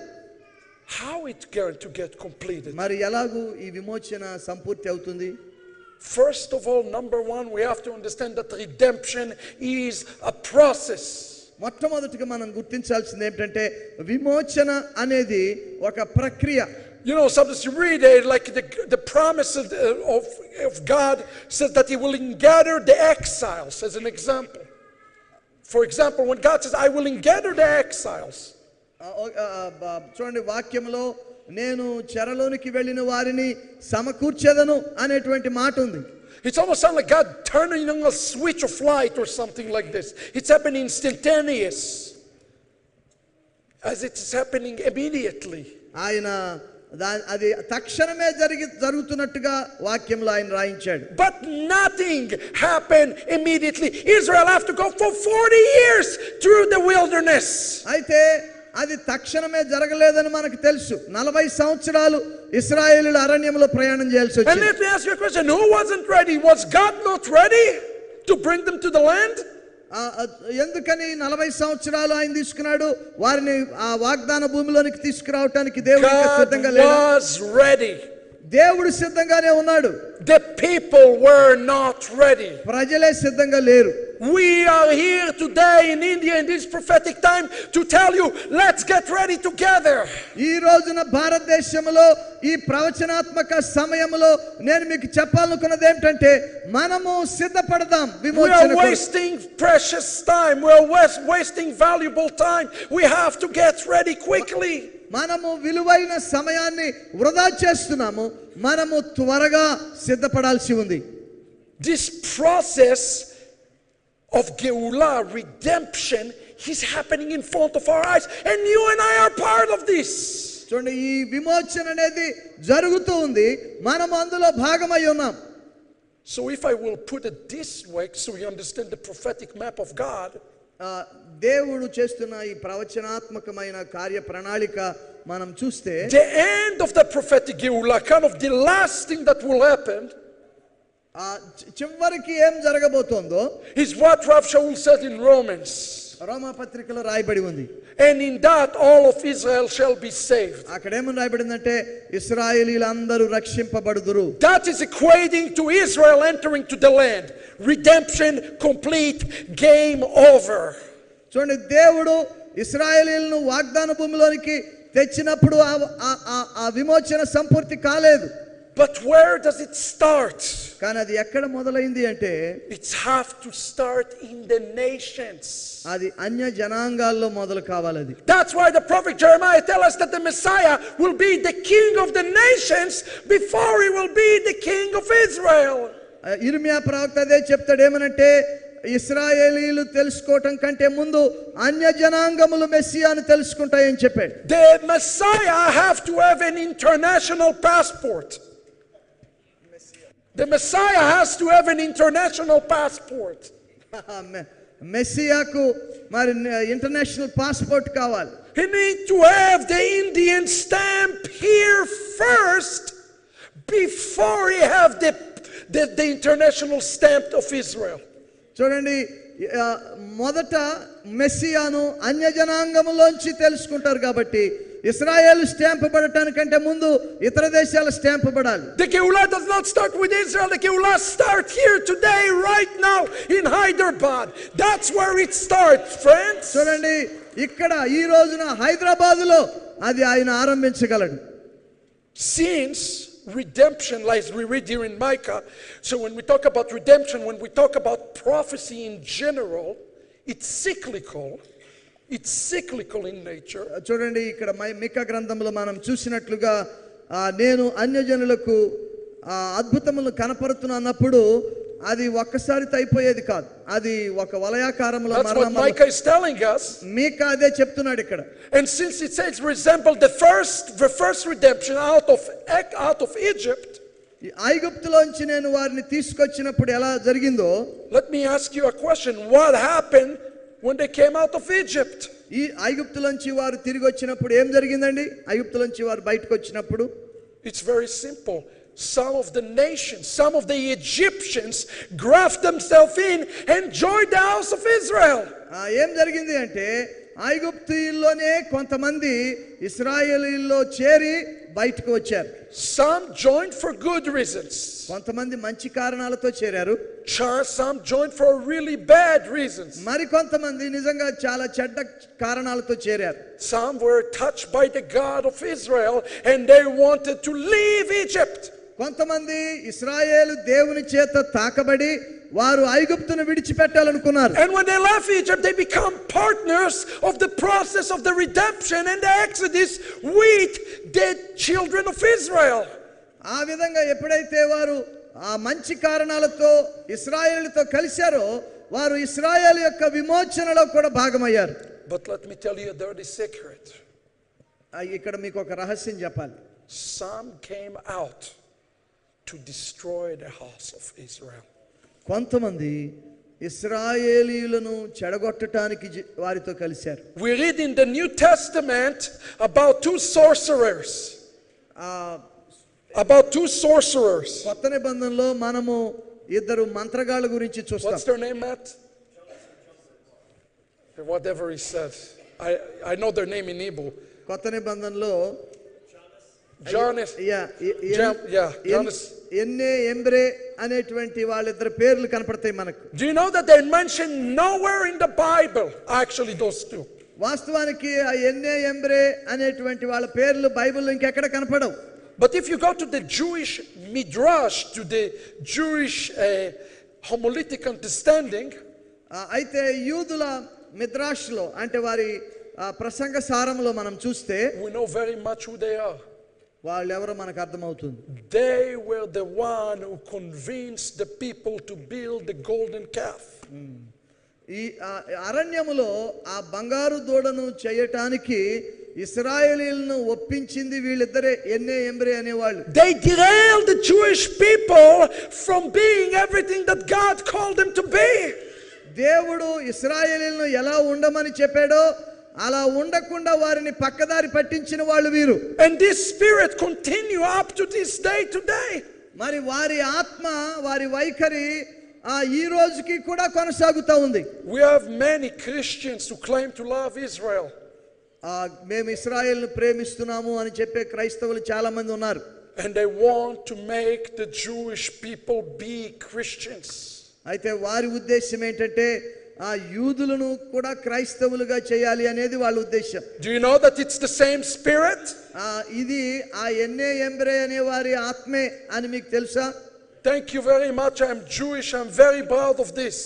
How it's going to get completed? మరి ఎలాగూ ఈ విమోచన సంపూర్తి అవుతుంది? First of all, number one, we have to understand that redemption is a process. మొట్టమొదటిగా మనం గుర్తించాల్సింది ఏంటంటే విమోచన అనేది ఒక ప్రక్రియ. You know, sometimes you read it like the promise of God says that He will gather the exiles, as an example. For example, when God says, I will gather the exiles. చూడండి, వాక్యంలో నేను చెరలోనికి వెళ్ళిన వారిని సమకూర్చెదను అనేటువంటి మాట ఉంది. It's almost sounds like God turning on a switch of light or something like this. It's happening instantaneous, as it's happening immediately. ఆయన అది తక్షణమే జరుగుతున్నట్టుగా వాక్యంలో ఆయన రాయించాడు. But nothing happened immediately. Israel have to go for 40 years through the wilderness. అయితే అది తక్షణమే జరగలేదని మనకు తెలుసు. 40 సంవత్సరాలు ఇశ్రాయేలీయులు అరణ్యంలో ప్రయాణం చేయాల్సి And వచ్చింది. let me ask you a question. Who wasn't ready? Was God not ready to bring them to the land? ఎందుకని 40 సంవత్సరాలు ఆయన తీసుకున్నాడు? వారిని ఆ వాగ్దాన భూమిలోనికి తీసుకురావడానికి దేవుడు సిద్ధంగా లేడు. God was ready. దేవుడు సిద్ధంగానే ఉన్నాడు. The people were not ready. ప్రజలే సిద్ధంగా లేరు. We are here today in India in this prophetic time to tell you, let's get ready together. ఈ రోజున భారతదేశంలో ఈ ప్రవచనాత్మక సమయంలో నేను మీకు చెప్పాలనుకున్నది ఏంటంటే మనము సిద్ధపడదాం విమోచన We are wasting precious time. We are wasting valuable time. We have to get ready quickly. మనము విలువైన సమయాన్ని వృధా చేస్తున్నాము. మనము త్వరగా సిద్ధపడాల్సి ఉంది. This process of Geulah, redemption, is happening in front of our eyes, and you and I are part of this. చూడండి, ఈ విమోచన అనేది జరుగుతూ ఉంది. మనము అందులో భాగమై ఉన్నాం. So if I will put it this way, so you understand the prophetic map of God, దేవుడు చేస్తున్న ఈ ప్రవచనాత్మకమైన కార్య ప్రణాళిక మనం చూస్తే the end of the prophetic Geulah, kind of the last thing that will happen, చివరికి ఏం జరగబోతోందో is what Rav Shaul said in Romans. రోమా పత్రికలో రాయబడి ఉంది. And in that all of Israel shall be saved. అక్కడ ఏమని రాయబడిందంటే ఇశ్రాయేలీయులందరూ రక్షింపబడుదురు. That is equating to Israel entering to the land. Redemption complete, game over. చూడండి, దేవుడు ఇశ్రాయేలీయులను వాగ్దాన భూమిలోనికి తెచ్చినప్పుడు ఆ విమోచన సంపూర్తి కాలేదు. But where does it start? కానీ అది ఎక్కడ మొదలైంది అంటే It have to start in the nations. అది అన్య జనాంగాల్లో మొదలు కావాలి. అది That's why the prophet Jeremiah tells us that the Messiah will be the king of the nations before he will be the king of Israel. ఇర్మియా ప్రవక్త అదే చెప్తాడు. ఏమనంటే ఇశ్రాయేలీయులు తెలుసుకోవటం కంటే ముందు అన్య జనాంగములు మెస్సియాను తెలుసుకుంటాయని చెప్పాడు. The Messiah have to have an international passport. The Messiah has to have an international passport. మెస్సియాకు మరి ఇంటర్నేషనల్ పాస్పోర్ట్ కావాలి. He need to have the Indian stamp here first before he have the international stamp of Israel. చూడండి, మొదట మెస్సియాను అన్య జనాంగములోంచి తెలుసుకుంటారు కాబట్టి ఇశ్రాయేలు stamp పడటానికంటే ముందు ఇతర దేశాల స్టాంప్ పడాలి. The Geulah does not start with Israel. The Geulah start here today, right now in Hyderabad. That's where it starts, friends. చూడండి, ఇక్కడ ఈ రోజున హైదరాబాదులో అది ఆయన ఆరంభించగలడు. Since redemption, like we read here in Micah, so when we talk about redemption, when we talk about prophecy in general, it's cyclical. It's cyclical in nature. చూడండి, ఇక్కడ మికా గ్రంథంలో మనం చూసినట్లుగా నేను అన్యజనులకు అద్భుతములను కనపరుతున్నా అన్నప్పుడు అది ఒక్కసారితో అయిపోయేది కాదు. అది ఒక వలయాకారంలో That's what Micah is telling us. మీకా అదే చెప్తున్నాడు ఇక్కడ. And since it says resemble the first redemption out of Egypt, ఐగుప్తులోంచి నేను వారిని తీసుకొచ్చినప్పుడు ఎలా జరిగిందో, let me ask you a question. What happened when they came out of Egypt? ఈ ఐగుప్తులోంచి వారు తిరిగి వచ్చినప్పుడు ఏం జరిగిందండి? ఐగుప్తులోంచి వారు బయటకు వచ్చినప్పుడు It's very simple. Some of the nations, some of the Egyptians grafted themselves in and joined the house of Israel. ఏం జరిగింది అంటే ఐగుప్తీయుల్లోనే కొంతమంది ఇశ్రాయేలీయుల్లో చేరి బయటకు వచ్చారు. Some joined for good reasons. కొంతమంది మంచి కారణాలతో చేరారు. Some joined for really bad reasons. మరి కొంతమంది నిజంగా చాలా చెడ్డ కారణాలతో చేరారు. Some were touched by the God of Israel and they wanted to leave Egypt. కొంతమంది ఇశ్రాయేలు దేవుని చేత తాకబడి వారు ఐగుప్తును విడిచిపెట్టాలనుకున్నారు. And when they left Egypt, they become partners of the process of the redemption and the Exodus with the children of Israel. ఆ విధంగా ఎప్పుడైతే వారు ఆ మంచి కారణాలతో ఇశ్రాయేలుతో కలిశారో వారు ఇశ్రాయేలు యొక్క విమోచనలో కూడా భాగమయ్యారు. But let me tell you a dirty secret. ఇక్కడ మీకు ఒక రహస్యం చెప్పాలి. some came out to destroy the house of Israel. కొంతమంది ఇశ్రాయేలీయులను చెడగొట్టడానికి వారితో కలిశారు. We read in the New Testament about two sorcerers. కొత్త నిబంధనలో మనము ఇద్దరు మంత్రగాళ్ళ గురించి చూస్తాం. What's their name, Matt? Whatever he said. I know their name in Hebrew. కొత్త నిబంధనలో Jonas. Jonas. ఎన్నే ఎంబ్రే అనేటువంటి వాళ్ళిద్దరు పేర్లు కనపడతాయి మనకు. Do you know that they're mentioned nowhere in the Bible? Actually, those two. వాస్తవానికి ఆ ఎన్నే ఎంబ్రే అనేటువంటి వాళ్ళ పేర్లు బైబిల్లో ఇంకెక్కడ కనపడవు. But if you go to the Jewish midrash, to the Jewish homiletic understanding, అయితే యూదుల మిద్రాష్లో అంటే వారి ప్రసంగ సారంలో మనం చూస్తే we know very much who they are. వాళ్ళు ఎవరో మనకు అర్థమవుతుంది. They were the one who convinced the people to build the golden calf. ఈ అరణ్యములో ఆ బంగారు దూడను చేయటానికి ఇశ్రాయేలీయులను ఒప్పించింది వీళ్ళిద్దరే, ఎన్నే ఎంబ్రే అనేవాళ్ళు. They derailed the Jewish people from being everything that God called them to be. దేవుడు ఇశ్రాయేలీయులను ఎలా ఉండమని చెప్పాడో అలా ఉండకుండా వారిని పక్కదారి పట్టించిన వాళ్ళు వీరు. And this spirit continue up to this day today. మరి వారి ఆత్మ, వారి వైఖరి ఈ రోజుకి కూడా కొనసాగుతూ ఉంది. We have many Christians who claim to love Israel. మేము ఇశ్రాయేలును ప్రేమిస్తున్నాము అని చెప్పే క్రైస్తవులు చాలా మంది ఉన్నారు. And they want to make the Jewish people be Christians. అయితే వారి ఉద్దేశం ఏంటంటే ఆ యూదులను కూడా క్రైస్తవులుగా చేయాలి అనేది వాళ్ళ ఉద్దేశం. Do you know that it's the same spirit? ఇది ఆ ఎన్నే ఎంబ్రే అనే వారి ఆత్మే అని మీకు తెలుసా? Thank you very much. I'm Jewish. I'm very proud of this.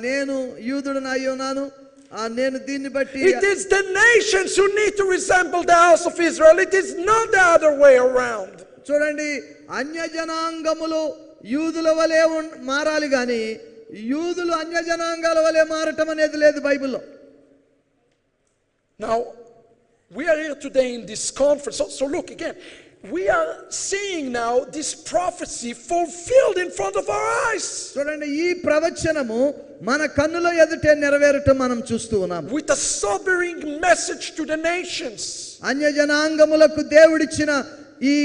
నేను యూదుడను అయ్యున్నాను. నేను దీన్ని బట్టి It is the nations who need to resemble the house of Israel. It is not the other way around. చూడండి, అన్యజనాంగములు యూదుల వలె మారాలి గాని యూదులు అన్యజనాంగాల వలె మారటం అనేది లేదు బైబిల్లో. Now we are here today in this conference. So look again. We are seeing now this prophecy fulfilled in front of our eyes. చూడండి, ఈ ప్రవచనము మన కన్నుల ఎదుటే నెరవేరటం మనం చూస్తూ ఉన్నాం. With a sobering message to the nations. అన్యజనాంగములకు దేవుడిచ్చిన ఈ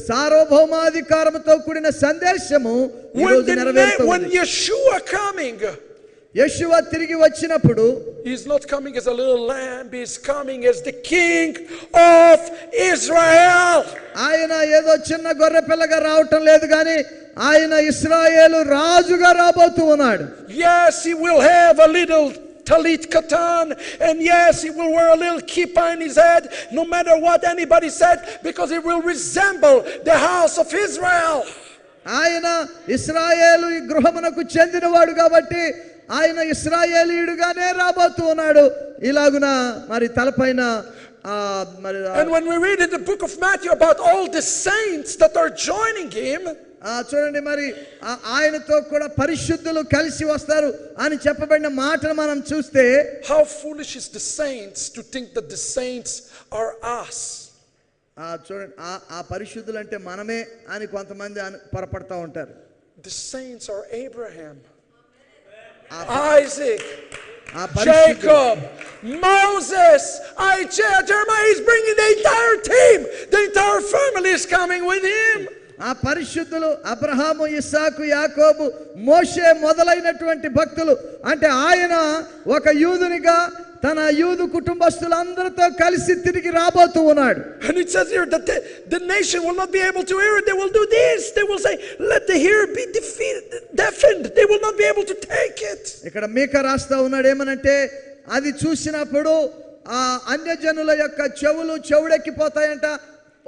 సార్వభౌమాధికారముతో కూడిన సందేశము ఈ రోజు నెరవేరుతుంది. When Yeshua coming, యెషూవ తిరిగి వచ్చినప్పుడు he's not coming as a little lamb, he's coming as the king of Israel. ఆయన ఏదో చిన్న గొర్రె పిల్లగా రావటం లేదు కానీ ఆయన ఇశ్రాయేలు రాజుగా రాబోతూ ఉన్నాడు. Yes, he will have a little talit katan, and yes, he will wear a little kippah in his head, no matter what anybody said, because he will resemble the house of Israel. ఆయన ఇశ్రాయేలు గృహమునకు చెందినవాడు కాబట్టి ఆయన ఇశ్రాయేలీయుడుగానే రాబోతూ ఉన్నాడు. ఇలాగున మరి తలపైన మరి And when we read in the book of Matthew about all the saints that are joining him, చూడండి, మరి ఆయనతో కూడా పరిశుద్ధులు కలిసి వస్తారు అని చెప్పబడిన మాటను మనం చూస్తే how foolish is the saints to think that the saints are us. చూడండి, ఆ పరిశుద్ధులు అంటే మనమే అని కొంతమంది పొరపడతా ఉంటారు. The saints are Abraham, Isaac, Jacob, Moses, Jeremiah. He's bringing the entire team. The entire family is coming with him. ఆ పరిశుద్ధులు అబ్రహాము, ఇస్సాకు, యాకోబు, మోషే మొదలైనటువంటి భక్తులు. అంటే ఆయన ఒక యూదునిగా తన యూదు కుటుంబస్తులందరితో కలిసి తిరిగి రాబోతూ ఉన్నాడు. And it says here that the nation will not be able to hear it. They will do this. They will say, let the hearer be deafened. They will not be able to take it. ఇక్కడ మీకా రాస్తా ఉన్నాడు ఏమనంటే, అది చూసినప్పుడు ఆ అన్యజనుల యొక్క చెవులు చెవుడెక్కిపోతాయంట,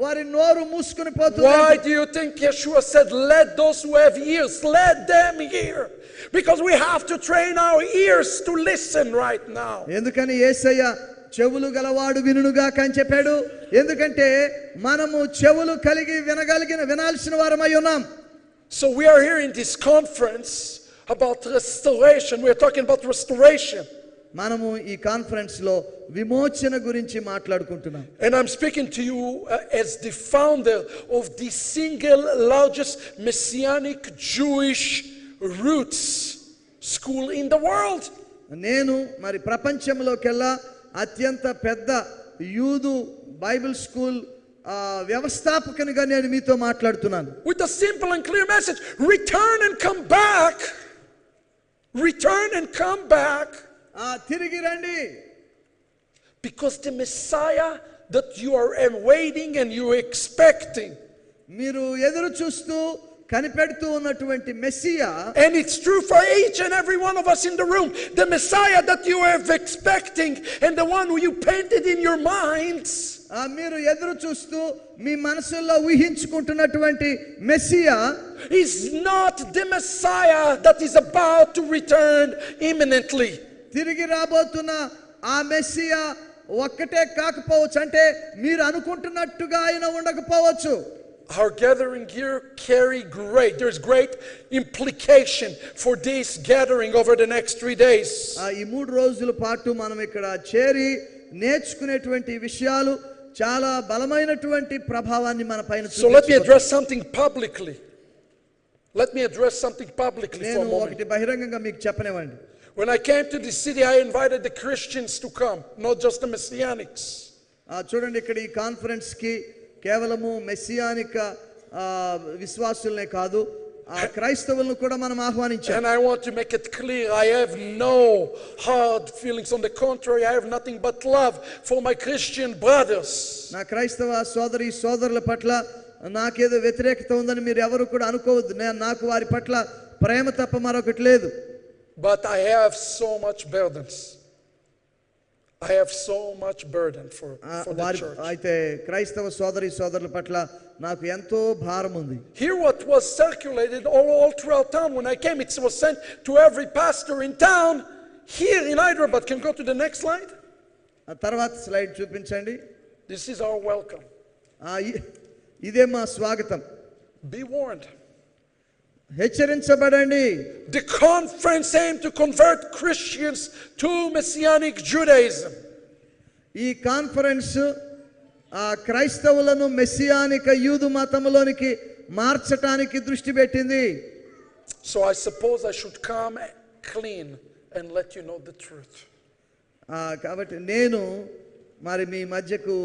వారి నోరు మూసుకుని పోతుంది. Why do you think Yeshua said, let those who have ears, let them hear? Because we have to train our ears to listen right now. ఎందుకని యేసయ్య చెవులు గలవాడు వినుగాక అని చెప్పాడు? ఎందుకంటే మనము చెవులు కలిగి వినాల్సిన వారమై ఉన్నాం. So we are here in this conference about restoration. We are talking about restoration. మనము ఈ కాన్ఫరెన్స్ లో విమోచన గురించి మాట్లాడుకుంటున్నాం. And I'm speaking to you as the founder of the single largest messianic Jewish roots school in the world. నేను మరి ప్రపంచంలోకెల్లా అత్యంత పెద్ద యూదు బైబిల్ స్కూల్ వ్యవస్థాపకునిగా నేను మీతో మాట్లాడుతున్నాను. With a simple and clear message: return and come back. Return and come back. తిరిగి రండి. Because the Messiah that you are awaiting and you are expecting, మీరు ఎదురు చూస్తూ కనిపెడుతూ ఉన్నటువంటి Messiah, and it's true for each and every one of us in the room, the Messiah that you are expecting and the one who you painted in your minds, మీరు ఎదురు చూస్తూ మీ మనసుల్లో ఊహించుకుంటున్నటువంటి Messiah is not the Messiah that is about to return imminently. తిరిగి రాబోతున్న ఆ Messiah ఒక్కటే కాకపోవచ్చు, అంటే మీరు అనుకుంటున్నట్టుగా ఆయన ఉండకపోవచ్చు. Our gathering here there's great implication for this gathering over the next 3 days. ఈ 3 రోజుల పాటు మనం ఇక్కడ చేరి నేర్చుకునేటువంటి విషయాలు చాలా బలమైనటువంటి ప్రభావాన్ని మన పైన So let me address something publicly. For a నేను moment. ఒకటి బహిరంగంగా మీకు చెప్పనివ్వండి. When I came to the city, I invited the Christians to come, not just the Messianics. చూడండి, ఇక్కడ ఈ కాన్ఫరెన్స్ కి కేవలము మెస్సియానిక విశ్వాసులనే కాదు, క్రైస్తవులను కూడా మనం ఆహ్వానించాం. And I want to make it clear, I have no hard feelings. On the contrary, I have nothing but love for my Christian brothers. నా క్రైస్తవ సోదరుల పట్ల నాకేదో వ్యతిరేకత ఉందని మీరు ఎవరు కూడా అనుకోవద్దు. నాకు వారి పట్ల ప్రేమ తప్ప మరొకటి లేదు. But I have so much burdens. I have so much burden for the church. అయితే క్రైస్తవ సోదరుల పట్ల నాకు ఎంతో భారం ఉంది. Here what was circulated all throughout town. When I came, it was sent to every pastor in town here in Hyderabad. Can go to the next slide? తర్వాత slide చూపించండి. This is our welcome. ఇదే మా స్వాగతం. Be warned. హెచ్చరించబడండి. The conference aimed to convert Christians to Messianic Judaism. ఈ conference క్రైస్తవులను మెస్సియానిక యూదు మతములోనికి మార్చటానికి దృష్టి పెట్టింది. So I suppose I should come clean and let you know the truth. కాబట్టి నేను మరి మీ మధ్యకు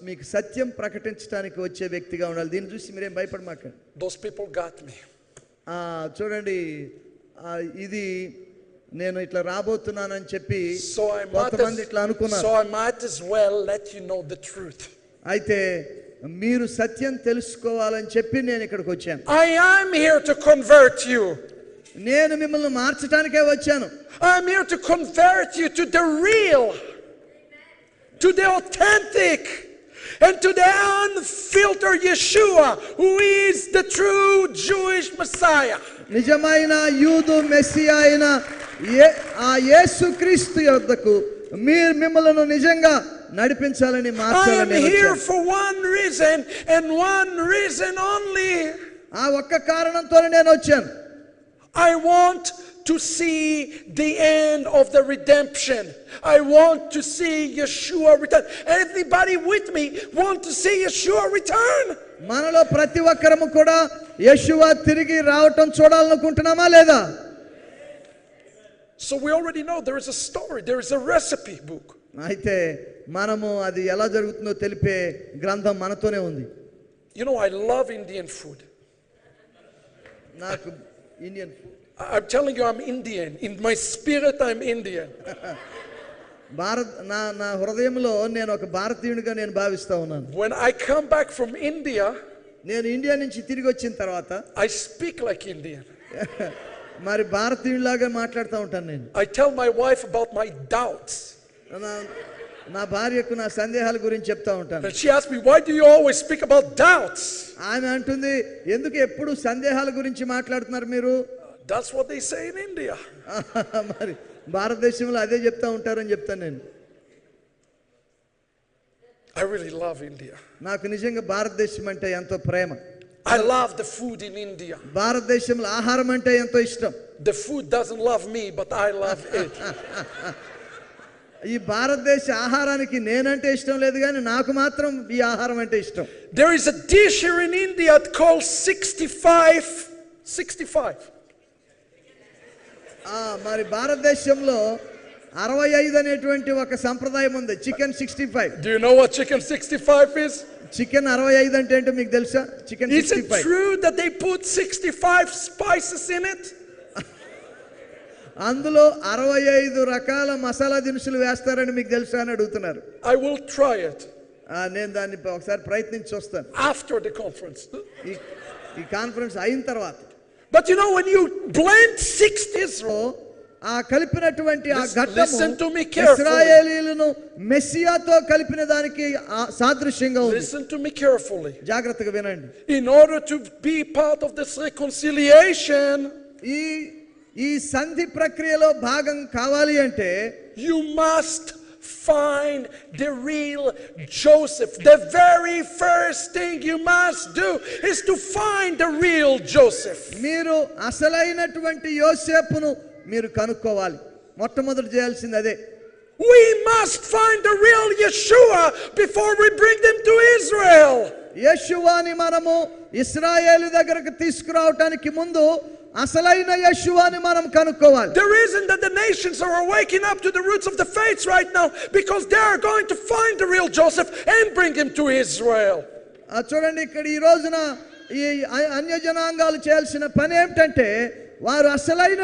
మీకు సత్యం ప్రకటించడానికి వచ్చే వ్యక్తిగా ఉండాలి. దీన్ని చూసి మీరేం భయపడమాకండి. Those people got me. చూడండి, ఇది నేను ఇట్లా రాబోతున్నానని చెప్పి So I might as well let you know the truth. అయితే మీరు సత్యం తెలుసుకోవాలని చెప్పి నేను ఇక్కడికి వచ్చాను. I am here to convert you. నేను మిమ్మల్ని మార్చడానికే వచ్చాను. I am here to convert you to the real, to the authentic, and to the unfiltered Yeshua, who is the true Jewish Messiah. నిజమైన యూదు మెస్సియా అయిన ఆ యేసుక్రీస్తు యొద్దకు మిమ్మల్ని నిజంగా నడిపించాలని మార్చాలని I'm here for one reason and one reason only. ఆ ఒక్క కారణంతోనే నేను వచ్చాను. I want to see the end of the redemption. I want to see Yeshua return. Everybody with me want to see Yeshua return. మనలో ప్రతి ఒక్కరము కూడా యెషువా తిరిగి రావటం చూడాలనుకుంటున్నామా లేదా? So we already know there is a story, there is a recipe book. అయితే మనము అది ఎలా జరుగుతుందో తెలిపే గ్రంథం మనతోనే ఉంది. You know, I love Indian food. నాకు Indian food. I'm telling you, I'm Indian. In my spirit, I'm Indian. నా హృదయంలో నేను ఒక భారతీయునిగా నేను భావిస్తా ఉన్నాను. When I come back from India, నేను ఇండియా నుంచి తిరిగి వచ్చిన తర్వాత I speak like Indian. మరి భారతీయులాగా మాట్లాడుతూ ఉంటాను నేను. I tell my wife about my doubts. నా భార్యకు నా సందేహాల గురించి చెప్తా ఉంటాను. And she asks me, why do you always speak about doubts? ఆమె అంటుంది, ఎందుకు ఎప్పుడు సందేహాల గురించి మాట్లాడుతున్నారు మీరు? That's what they say in India. మరి భారతదేశంలో అదే చెప్తా ఉంటారని చెప్తాను నేను. I really love India. నాకు నిజంగా భారతదేశం అంటే ఎంతో ప్రేమ. I love the food in India. భారతదేశంలో ఆహారం అంటే ఎంతో ఇష్టం. the food doesn't love me, but I love it. ఈ భారతదేశ ఆహారానికి నేనంటే ఇష్టం లేదు కానీ నాకు మాత్రం ఈ ఆహారం అంటే ఇష్టం. There is a dish here in India called 65. మరి భారతదేశంలో 65 అనేటువంటి ఒక సంప్రదాయం ఉంది. Chicken 65. Do you know what chicken 65 is? Chicken 65 అంటే ఏంటో మీకు తెలుసా? Chicken 65. Is it true that they put 65 spices in it? అందులో 65 రకాల మసాలా దినుసులు వేస్తారని మీకు తెలుసా అని అడుగుతున్నారు. I will try it. నేను దాన్ని ఒకసారి ప్రయత్నించి చూస్తాను. After the conference. ఈ కాన్ఫరెన్స్ అయిన తర్వాత. But you know when you blend 60 ఆ కలిపినటువంటి ఆ ఘట్టము ఇశ్రాయేలీయులను మెస్సియాతో కలిపిన దానికి సాదృశ్యంగా ఉంది. Listen to me carefully. జాగ్రత్తగా వినండి. In order to be part of this reconciliation, ఈ సంధి ప్రక్రియలో భాగం కావాలి అంటే you must find the real Joseph. The very first thing you must do is to find the real Joseph. మీరు అసలైనటువంటి యోసేపును మీరు కనుక్కోవాలి. మొట్టమొదటి చేయాల్సింది అదే. We must find the real Yeshua before we bring them to Israel. యేషువాని మనము ఇశ్రాయేలు దగ్గరకు తీసుకురావడానికి ముందు అసలైన యేషువాని మనం కనుక్కోవాలి. The reason that the nations are waking up to the roots of the faith right now because they are going to find the real Joseph and bring him to Israel. చూడండి ఇక్కడ ఈ రోజున ఈ అన్య జనాంగాలు చేయాల్సిన పని ఏమిటంటే వారు అసలైన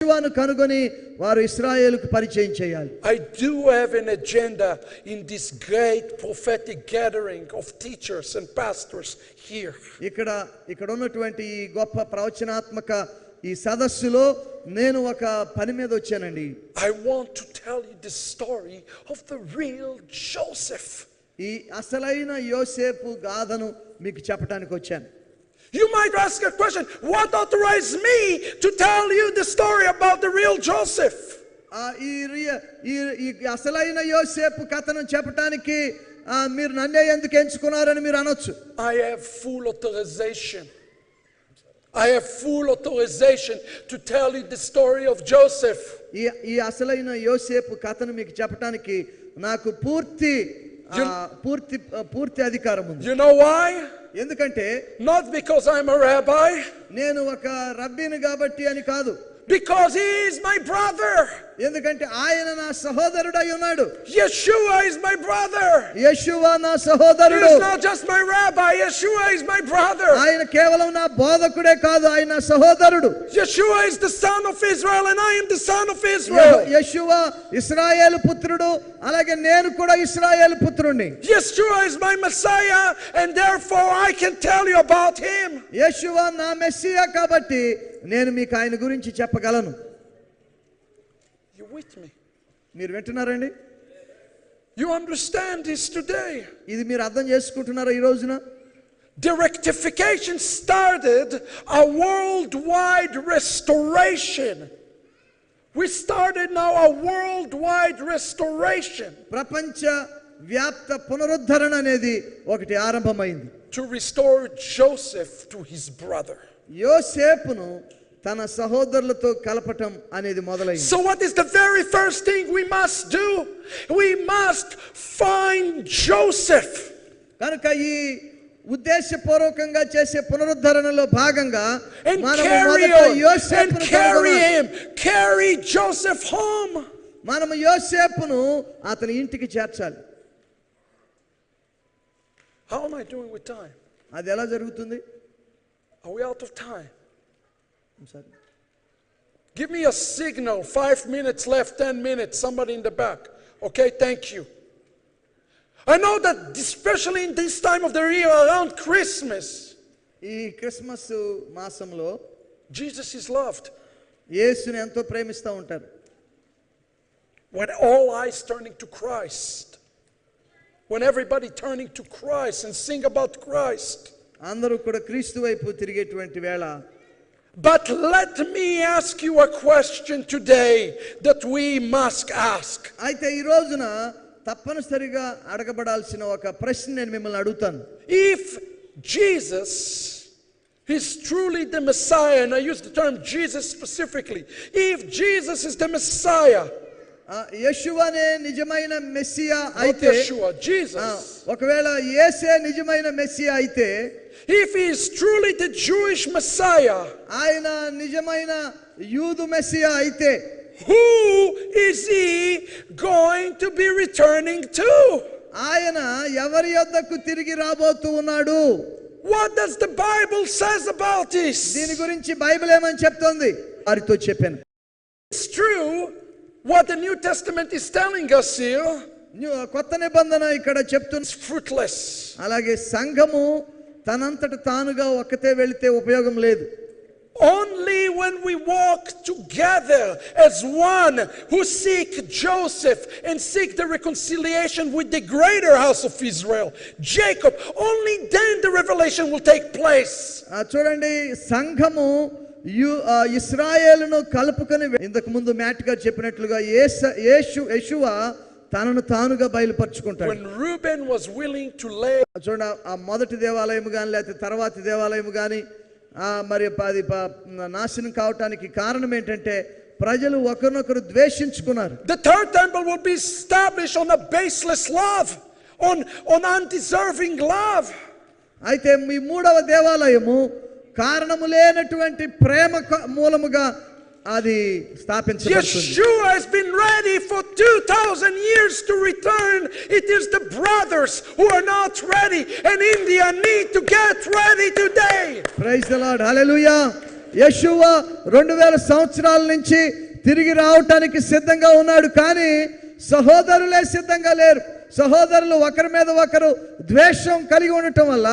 యేషువాను కనుగొని వారు ఇశ్రాయేలుకు పరిచయం చేయాలి. I do have an agenda in this great prophetic gathering of teachers and pastors here. ఇక్కడ ఉన్నటువంటి ఈ గొప్ప ప్రవచనాత్మక ఈ సదస్సులో నేను ఒక పని మీద వచ్చానండి. I want to tell you the story of the real Joseph. ఈ అసలైన యోసేపు గాథను మీకు చెప్పడానికి వచ్చాను. You might ask a question, what authorized me to tell you the story about the real Joseph? ఈ అసలైన యోసేపు కథను చెప్పడానికి మీరు నన్నే ఎందుకు ఎంచుకున్నారని మీరు అనొచ్చు. I have full authorization to tell you the story of Joseph. ఈ అసలైన యోసేపు కథను మీకు చెప్పడానికి నాకు పూర్తి అధికారం ఉంది. You know why? ఎందుకంటే not because I'm a rabbi, నేను ఒక రబ్బీని కాబట్టి అని కాదు. because he is my brother. ఎందుకంటే ఆయన నా సహోదరుడై ఉన్నాడు. Yeshua is my brother. Yeshua నా సహోదరుడు. He is not just my rabbi. Yeshua is my brother. ఆయన కేవలం నా బోధకుడే కాదు, ఆయన నా సహోదరుడు. Yeshua is the son of Israel and I am the son of Israel. Yeshua ఇశ్రాయేలు పుత్రుడు, అలాగే నేను కూడా ఇశ్రాయేలు పుత్రుణ్ణి. Yeshua is my Messiah and therefore I can tell you about him. Yeshua నా మెస్సియా కాబట్టి నేను మీకు ఆయన గురించి చెప్పగలను. You with me? మీరు వింటున్నారండి? You understand this today? ఇది మీరు అర్థం చేసుకుంటున్నారా ఈ రోజున? The rectification started a worldwide restoration. We started now a worldwide restoration. ప్రపంచ వ్యాప్త పునరుద్ధరణ అనేది ఒకటి ఆరంభమైంది. To restore Joseph to his brother. యోసేపును తన సహోదరులతో కలపటం అనేది మొదలైంది. So what is the very first thing we must do? We must find Joseph. కనుక ఈ ఉద్దేశపూర్వకంగా చేసే పునరుద్ధరణలో భాగంగా మనము మొదట యోసేపును carry Joseph home. మనము యోసేపును అతని ఇంటికి చేర్చాలి. How am I doing with time? అది ఎలా జరుగుతుంది? Are we out of time? I'm sorry. Give me a signal. 5 minutes left, 10 minutes. Somebody in the back. Okay, thank you. I know that especially in this time of the year around Christmas, ఈ Christmas మాసంలో Jesus is loved. యేసుని ఎంతో ప్రేమిస్తూ ఉంటారు. When all eyes turning to Christ, when everybody turning to Christ and sing about Christ, అందరూ కూడా క్రీస్తు వైపు తిరిగేటువంటి వేళ. But let me ask you a question today that we must ask. అయితే ఈ రోజున తప్పనిసరిగా అడగబడాల్సిన ఒక ప్రశ్న నేను మిమ్మల్ని అడుగుతాను. If Jesus He's truly the Messiah, and I use the term Jesus specifically. If Jesus is the Messiah, యెషువానే నిజమైన మెస్సియా not అయితే Yeshua, Jesus. ఒకవేళ యేసే నిజమైన మెస్సియా అయితే If he is truly the Jewish Messiah, ఆయన నిజమైన యూదు మెస్సియా అయితే who is he going to be returning to? ఆయన ఎవరి యొద్దకు తిరిగి రాబోతూ ఉన్నాడు? What does the Bible says about this? దీని గురించి బైబిల్ ఏమని చెప్తోంది? వారితో చెప్పాను. It's true what the New Testament is telling us here. కొత్త నిబంధన ఇక్కడ చెప్తుంది It's fruitless. అలాగే సంఘము తనంతట తానుగా ఒక్కతే వెళితే ఉపయోగం లేదు. Only when we walk together as one who seek Joseph and seek the reconciliation with the greater house of Israel, Jacob, only then the revelation will take place. చూడండి, సంఘము ఇశ్రాయేలును కలుపుకొని ఇంతకు ముందు మ్యాట్ గారు చెప్పినట్లుగా యెషువా తనను తానుగా బయలుపరుచుకుంటాడు. When Reuben was willing to lay, చూడండి, ఆ మొదటి దేవాలయం కానీ లేకపోతే తర్వాతి దేవాలయం కానీ మరి అది నాశనం కావటానికి కారణం ఏంటంటే ప్రజలు ఒకరినొకరు ద్వేషించుకున్నారు. the third temple will be established on a baseless love, on undeserving love. అయితే ఈ మూడవ దేవాలయము కారణము లేనటువంటి ప్రేమ మూలముగా అది స్థాపించబడుతుంది. Yeshua has been ready for 2000 years to return. It is the brothers who are not ready, and India need to get ready today. Praise the Lord. Hallelujah. Yeshua 2000 సంవత్సరాల నుంచి తిరిగి రావటానికి సిద్ధంగా ఉన్నాడు, కానీ సహోదరులే సిద్ధంగా లేరు. సహోదరులు ఒకరి మీద ఒకరు ద్వేషం కలిగి ఉండటం వల్ల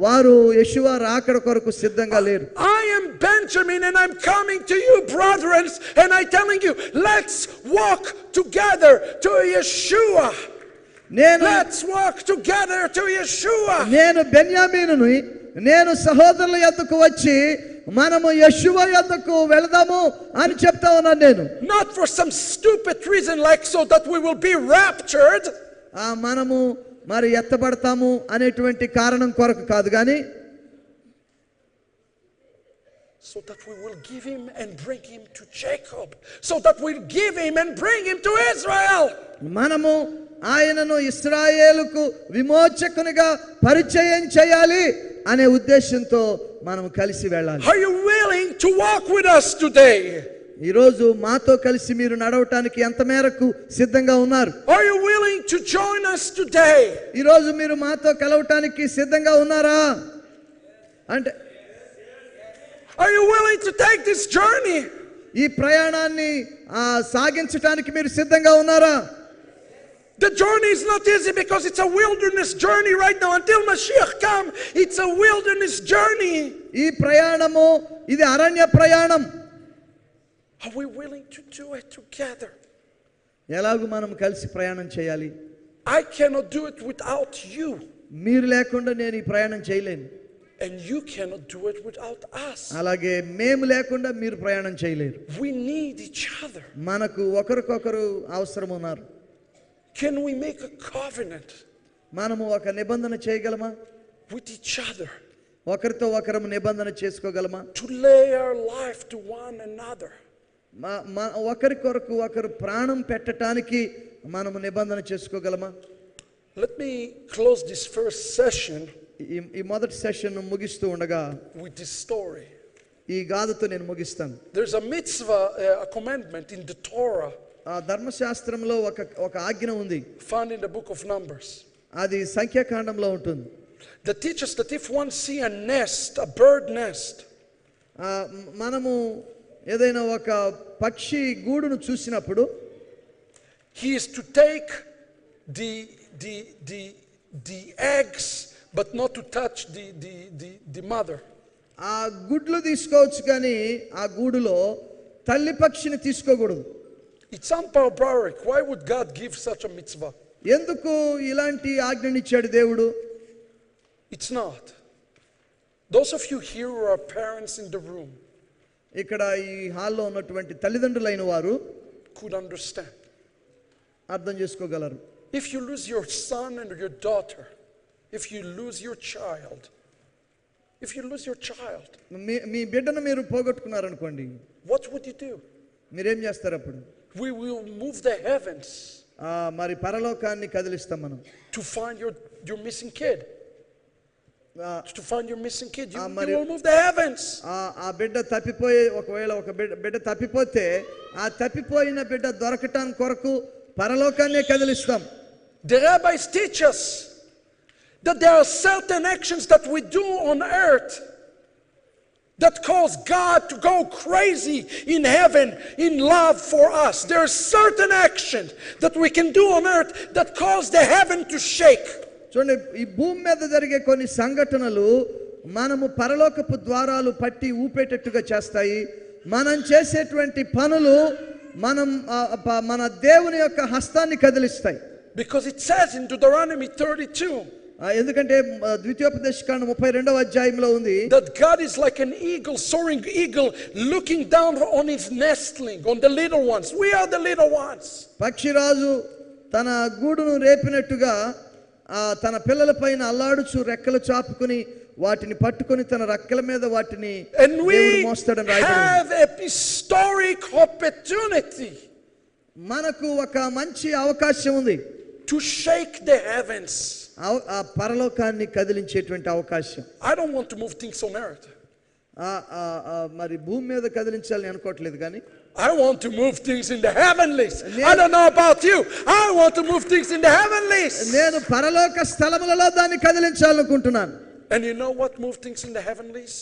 వారు యెషువా రాకడ కొరకు సిద్ధంగా లేరు. I am Benjamin and I'm coming to you, brethren, and I'm telling you, let's walk together to Yeshua. Let's walk together to Yeshua. నేను బెన్యామీనుని, నేను సహోదరుల యొద్దకు వచ్చి మనము యెషువా యొద్దకు వెళదాము అని చెప్తా ఉన్నాను నేను. Not for some stupid reason like so that we will be raptured. మనము మరి ఎత్తబడతాము అనేటువంటి కారణం కొరకు కాదు, కానీ so that we will give him and bring him to Jacob, so that we'll give him and bring him to Israel. మనము ఆయనను ఇశ్రాయేలుకు విమోచకునిగా పరిచయం చేయాలి అనే ఉద్దేశంతో మనం కలిసి వెళ్ళాలి. Are you willing to walk with us today? ఈ రోజు మాతో కలిసి మీరు నడవటానికి ఎంత మేరకు సిద్ధంగా ఉన్నారు? Are you willing to join us today? ఈ రోజు మీరు మాతో కలవటానికి సిద్ధంగా ఉన్నారా? అంటే are you willing to take this journey? ఈ ప్రయాణాన్ని సాగించడానికి మీరు సిద్ధంగా ఉన్నారా? The journey is not easy because it's a wilderness journey right now. Until Mashiach come, it's a wilderness journey. ఈ ప్రయాణము ఇది అరణ్య ప్రయాణం. Are we willing to do it together? ఎలాగూ మనం కలిసి ప్రయాణం చేయాలి. I cannot do it without you. మీరు లేకుండా నేను ఈ ప్రయాణం చేయలేను. And you cannot do it without us. అలాగే మేము లేకుండా మీరు ప్రయాణం చేయలేరు. We need each other. మనకు ఒకరికొకరు అవసరం ఉన్నారు. Can we make a covenant? మనము ఒక నిబంధన చేయగలమా? With each other. ఒకరితో ఒకరు నిబంధన చేసుకోగలమా? To lay our life to one another. ఒకరి కొరకు ఒకరు ప్రాణం పెట్టడానికి మనము నిబంధన చేసుకోగలమా? Let me close this first session ఈ మొదటి సెషన్ ముగిస్తూ ఉండగా with this story. ఈ గాథతో నేను ముగిస్తాను. There's a mitzvah, a commandment in the Torah. ధర్మశాస్త్రంలో ఒక ఆజ్ఞ ఉంది. Found in the book of Numbers. అది సంఖ్యాకాండంలో ఉంటుంది. That teaches that if one see a nest, a bird nest, మనము ఏదైనా ఒక పక్షి గూడును చూసినప్పుడు he is to take the eggs but not to touch the mother. ఆ గుడ్లు తీసుకోవచ్చు, కానీ ఆ గూడులో తల్లి పక్షిని తీసుకోకూడదు. It's unbarbaric. Why would God give such a mitzvah? ఎందుకు ఇలాంటి ఆజ్ఞనిచ్చాడు దేవుడు? It's not. Those of you here who are parents in the room, ఇక్కడ ఈ హాల్లో ఉన్నటువంటి తల్లిదండ్రులైన వారు could understand. అర్థం చేసుకోగలరు. If you lose your son and your daughter, if you lose your child, If you lose your child, మీ బిడ్డను మీరు పోగొట్టుకున్నారనుకోండి, what would you do? మీరేం చేస్తారు అప్పుడు? We will move the heavens మరి పరలోకాన్ని కదిలిస్తాం మనం. to find your missing kid. To find your missing kid, you will move the heavens. ఆ బిడ్డ తప్పిపోయి, ఒకవేళ ఒక బిడ్డ తప్పిపోతే ఆ తప్పిపోయిన బిడ్డ దొరకటానికి కొరకు పరలోకాన్నే కదిలిస్తాం. The rabbis teach us that there are certain actions that we do on earth that cause God to go crazy in heaven in love for us. There are certain actions that we can do on earth that cause the heaven to shake. చూడండి, ఈ భూమి మీద జరిగే కొన్ని సంఘటనలు మనము పరలోకపు ద్వారాలు పట్టి ఊపేటట్టుగా చేస్తాయి. మనం చేసేటువంటి పనులు మన దేవుని యొక్క హస్తాన్ని కదిలిస్తాయి. Because it says in Deuteronomy 32, ఎందుకంటే ద్వితీయోపదేశకాండం 32వ అధ్యాయంలో ఉంది, that God is like an eagle, soaring eagle, looking down on his nestling, on the little ones. We are the little ones. పక్షిరాజు తన గూడును రేపినట్టుగా తన పిల్లల పైన అల్లాడుచు రెక్కలు చాపుకుని వాటిని పట్టుకొని తన రెక్కల మీద వాటిని దేవుడు మోస్తాడని రాయబడింది. And we have a historic opportunity, మనకు ఒక మంచి అవకాశం ఉంది, to shake the heavens. ఆ పరలోకాన్ని కదిలించేటువంటి అవకాశం. I don't want to move things on earth. మరి భూమి మీద కదిలించాలని అనుకోవట్లేదు, కానీ I want to move things in the heavenlies. I don't know about you. I want to move things in the heavenlies. నేను పరలోక స్థలములలో దాన్ని కదిలించాలనుకుంటున్నాను. And you know what moved things in the heavenlies?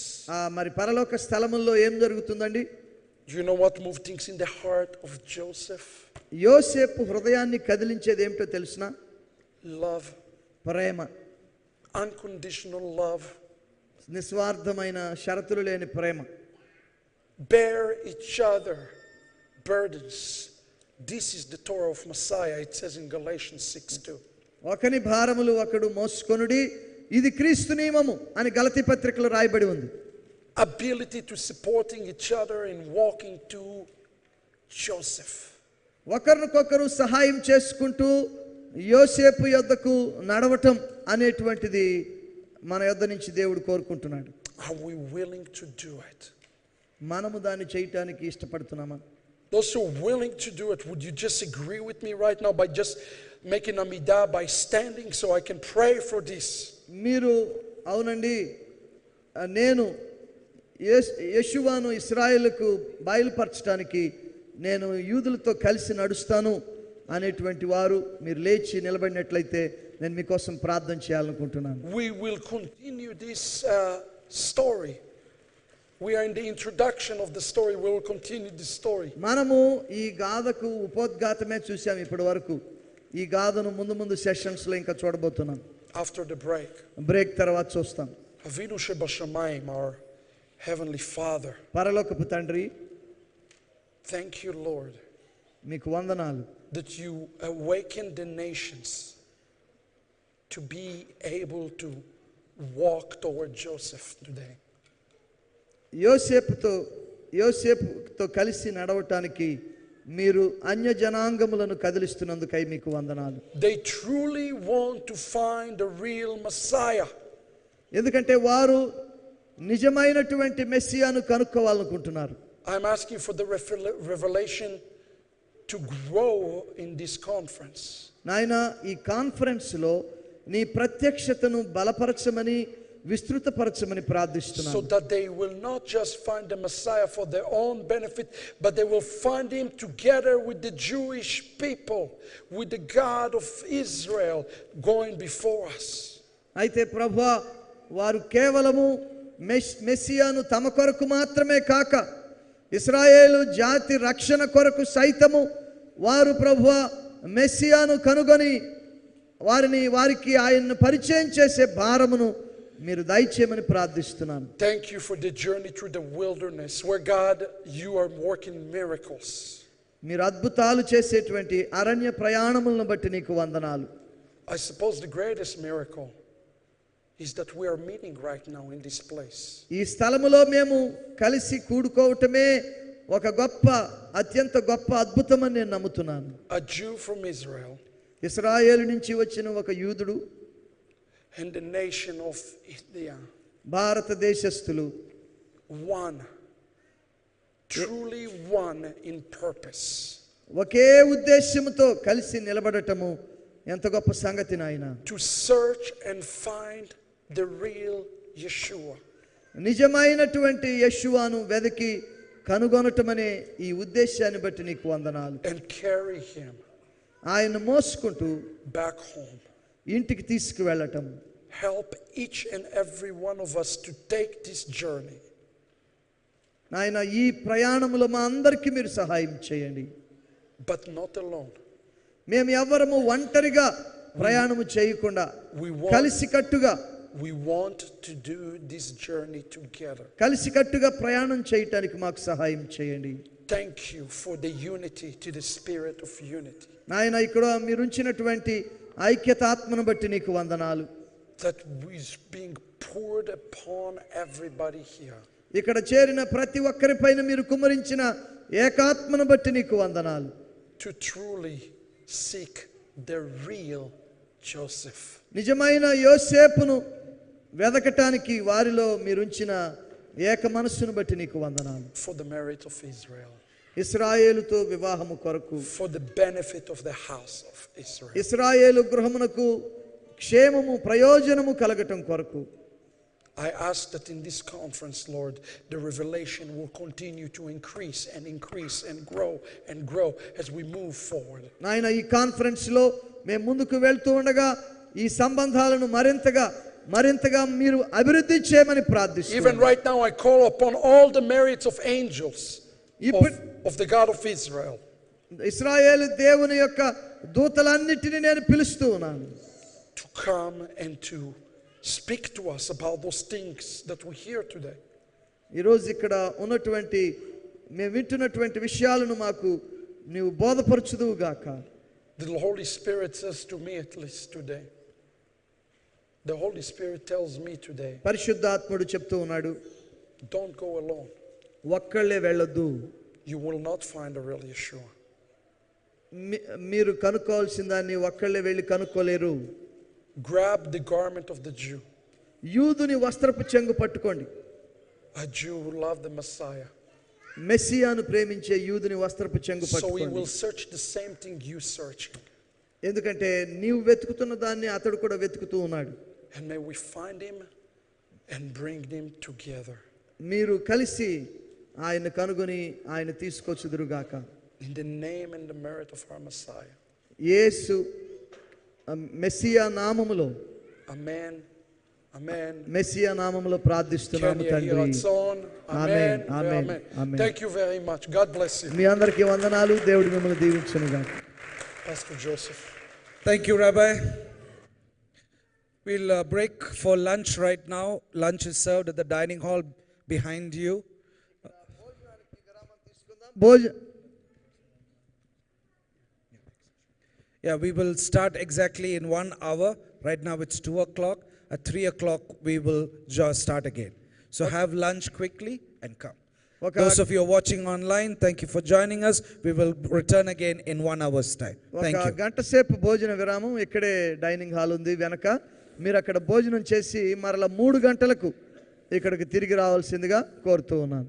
మరి పరలోక స్థలముల్లో ఏం జరుగుతుందండి? You know what moved things in the heart of Joseph? యోసేపు హృదయాన్ని కదిలించేది ఏమిటో తెలుసునా? Love. ప్రేమ. Unconditional love. నిస్వార్థమైన షరతులు లేని ప్రేమ. Bear each other burdens. This is the Torah of Messiah. It says in Galatians 6:2. ఒకని భారములు ఒకడు మోసుకొనుడి, ఇది క్రీస్తు నియమము అని గలతీ పత్రికలో రాయబడి ఉంది. Ability to supporting each other and walking to Joseph. ఒకరికొకరు సహాయం చేసుకుంటూ యోసేపు యొద్దకు నడవటం అనేటువంటిది మన యొద్ద నుంచి దేవుడు కోరుకుంటున్నాడు. Are we willing to do it? మనము దాన్ని చేయటానికి ఇష్టపడుతున్నామా? Those who are willing to do it, would you just agree with me right now by just making amidah, by standing so I can pray for this? మీరు అవునండి, నేను యెషువాను ఇశ్రాయేలుకు బయలుపరచడానికి నేను యూదులతో కలిసి నడుస్తాను అనేటువంటి వారు మీరు లేచి నిలబడినట్లయితే నేను మీకోసం ప్రార్థన చేయాలనుకుంటున్నాను. We will continue this story. We are in the introduction of the story. We will continue this story. మనము ఈ గాథకు ఉపోద్ఘాతమే చూసాం ఇప్పటి వరకు. ఈ గాథను ముందు సెషన్స్ లో ఇంకా చూడబోతున్నాం. After the break తర్వాత చూస్తాం. Avinu shebashamayim, our heavenly Father. పరలోకపు తండ్రి, thank you, Lord, మీకు వందనాలు that you awaken the nations to be able to walk toward Joseph today. యోసేపుతో కలిసి నడవటానికి మీరు అన్య జనాంగములను కదిలిస్తున్నందుకై మీకు వందనాలు. They truly want to find the real Messiah. ఎందుకంటే వారు నిజమైనటువంటి మెస్సియాను కనుక్కోవాలనుకుంటున్నారు. I'm asking for the revelation to grow in this conference. నాయనా, ఈ కాన్ఫరెన్స్ లో నీ ప్రత్యక్షతను బలపరచమని విస్తృతపరచమని ప్రార్థిస్తున్నాను. So that they will not just find the Messiah for their own benefit, but they will find him together with the Jewish people, with the God of Israel going before us. అయితే ప్రభువా, వారు కేవలము మెస్సియాను తమ కొరకు మాత్రమే కాక ఇశ్రాయేలు జాతి రక్షణ కొరకు సైతము వారు ప్రభువా మెస్సియాను కనుగొని వారికి ఆయన్ను పరిచయం చేసే భారమును మీరు దయచేయమని ప్రార్థిస్తున్నాను. Thank you for the journey through the wilderness where God you are working miracles. మీరు అద్భుతాలు చేసేటువంటి అరణ్య ప్రయాణములను బట్టి నీకు వందనాలు. I suppose the greatest miracle is that we are meeting right now in this place. ఈ స్థలములో మేము కలిసి కూడుకోవటమే ఒక అత్యంత గొప్ప అద్భుతమని నేను నమ్ముతున్నాను. A Jew from Israel, ఇశ్రాయేలు నుంచి వచ్చిన ఒక యూదుడు, and the nation of India, భారతదేశస్థులు one, truly one in purpose. ఒకే ఉద్దేశ్యముతో కలిసి నిలబడటము ఎంత గొప్ప సంగతి నాయన. To search and find the real Yeshua. నిజమైనటువంటి యెషువాను వెదకి కనుగొనటమనే ఈ ఉద్దేశాన్ని బట్టి నీకు వందనాలు. And carry him ఆయన మోసుకుంటూ back home. ఇంటికి తీసుకువెళ్ళటం. Help each and every one of us to take this journey. నాయన ఈ ప్రయాణంలో మా అందరికీ మీరు సహాయం చేయండి. But not alone. మేము ఎవ్వరము ఒంటరిగా ప్రయాణము చేయకుండా కలిసికట్టుగా we want to do this journey together. కలిసికట్టుగా ప్రయాణం చేయడానికి మాకు సహాయం చేయండి. Thank you for the unity, to the spirit of unity. నాయన ఇక్కడ మీరు ఉంచినటువంటి ఐక్యత ఆత్మను బట్టి నీకు వందనాలు. That is being poured upon everybody here. ఇక్కడ చేరిన ప్రతి ఒక్కరిపైన మీరు కుమ్మరించిన ఏకాత్మను బట్టి నీకు వందనాలు. To truly seek the real Joseph. నిజమైన యోసేపును వెదకటానికి వారిలో మీరు ఉంచిన ఏక మనస్సును బట్టి నీకు వందనాలు. For the merit of Israel. ఇశ్రాయేలుతో వివాహము కొరకు. For the benefit of the house of Israel. ఇశ్రాయేలు గృహమునకు క్షేమము ప్రయోజనము కలగటం కొరకు. I ask that in this conference, Lord, the revelation will continue to increase and increase and grow as we move forward. నాయన ఈ conference లో మేము ముందుకు వెళ్తూ ఉండగా ఈ సంబంధాలను మరింతగా మీరు అభివృద్ధి చేయమని ప్రార్థిస్తున్నాను. Even right now I call upon all the merits of angels of the God of Israel. ఇశ్రాయేలు దేవుని యొక్క దూతలన్నిటిని నేను పిలుస్తూ ఉన్నాను. To come and to speak to us about those things that we hear today. ఈ రోజు ఇక్కడ ఉన్నటువంటి మేము వింటున్నటువంటి విషయాలను మాకు నీవు బోధపరచుదువు గాక. The Holy Spirit says to me, at least today. The Holy Spirit tells me today. పరిశుద్ధాత్ముడు చెప్తూ ఉన్నాడు, don't go alone. ఒక్కళ్ళే వెళ్ళొద్దు. You will not find a real Yeshua. మీరు కనుక్కోవాల్సిన దాన్ని ఒక్కళ్ళే వెళ్ళి కనుక్కోలేరు. Grab the garment of the Jew. యూదుని వస్త్రపు చెంగు పట్టుకోండి. A Jew who loved the Messiah. మెస్సియాను ప్రేమించే యూదుని వస్త్రపు చెంగు So he పట్టుకోండి. will search the same thing you searching. ఎందుకంటే నీవు వెతుకుతున్న దాన్ని అతడు కూడా వెతుకుతూ ఉన్నాడు. And may we find him and bring them together. మీరు కలిసి ఆయన కనుగొని ఆయన తీసుకొచ్చుదురుగాక. In the name and the merit of our Messiah. Yesu Messiah నామములో. Amen. Amen. మెస్సియా నామములో ప్రార్థిస్తున్నాము తండ్రి. Amen. Amen. Thank you very much. God bless you. మీ అందరికీ వందనాలు. దేవుడు మిమ్మల్ని దీవించునుగాక. Pastor Joseph. Thank you, Rabbi. We'll break for lunch right now. Lunch is served at the dining hall behind you. Yeah, we will start exactly in 1 hour. Right now it's 2 o'clock. At 3 o'clock we will just start again. So have lunch quickly and come. Those of you watching online, thank you for joining us. We will return again in 1 hour's time. Thank you. గంట సేపు భోజన విరామం ఇక్కడే dining hall ఉంది వెనక. మీరు అక్కడ భోజనం చేసి మరలా 3 గంటలకు ఇక్కడికి తిరిగి రావాల్సిందిగా కోరుతూ ఉన్నాను.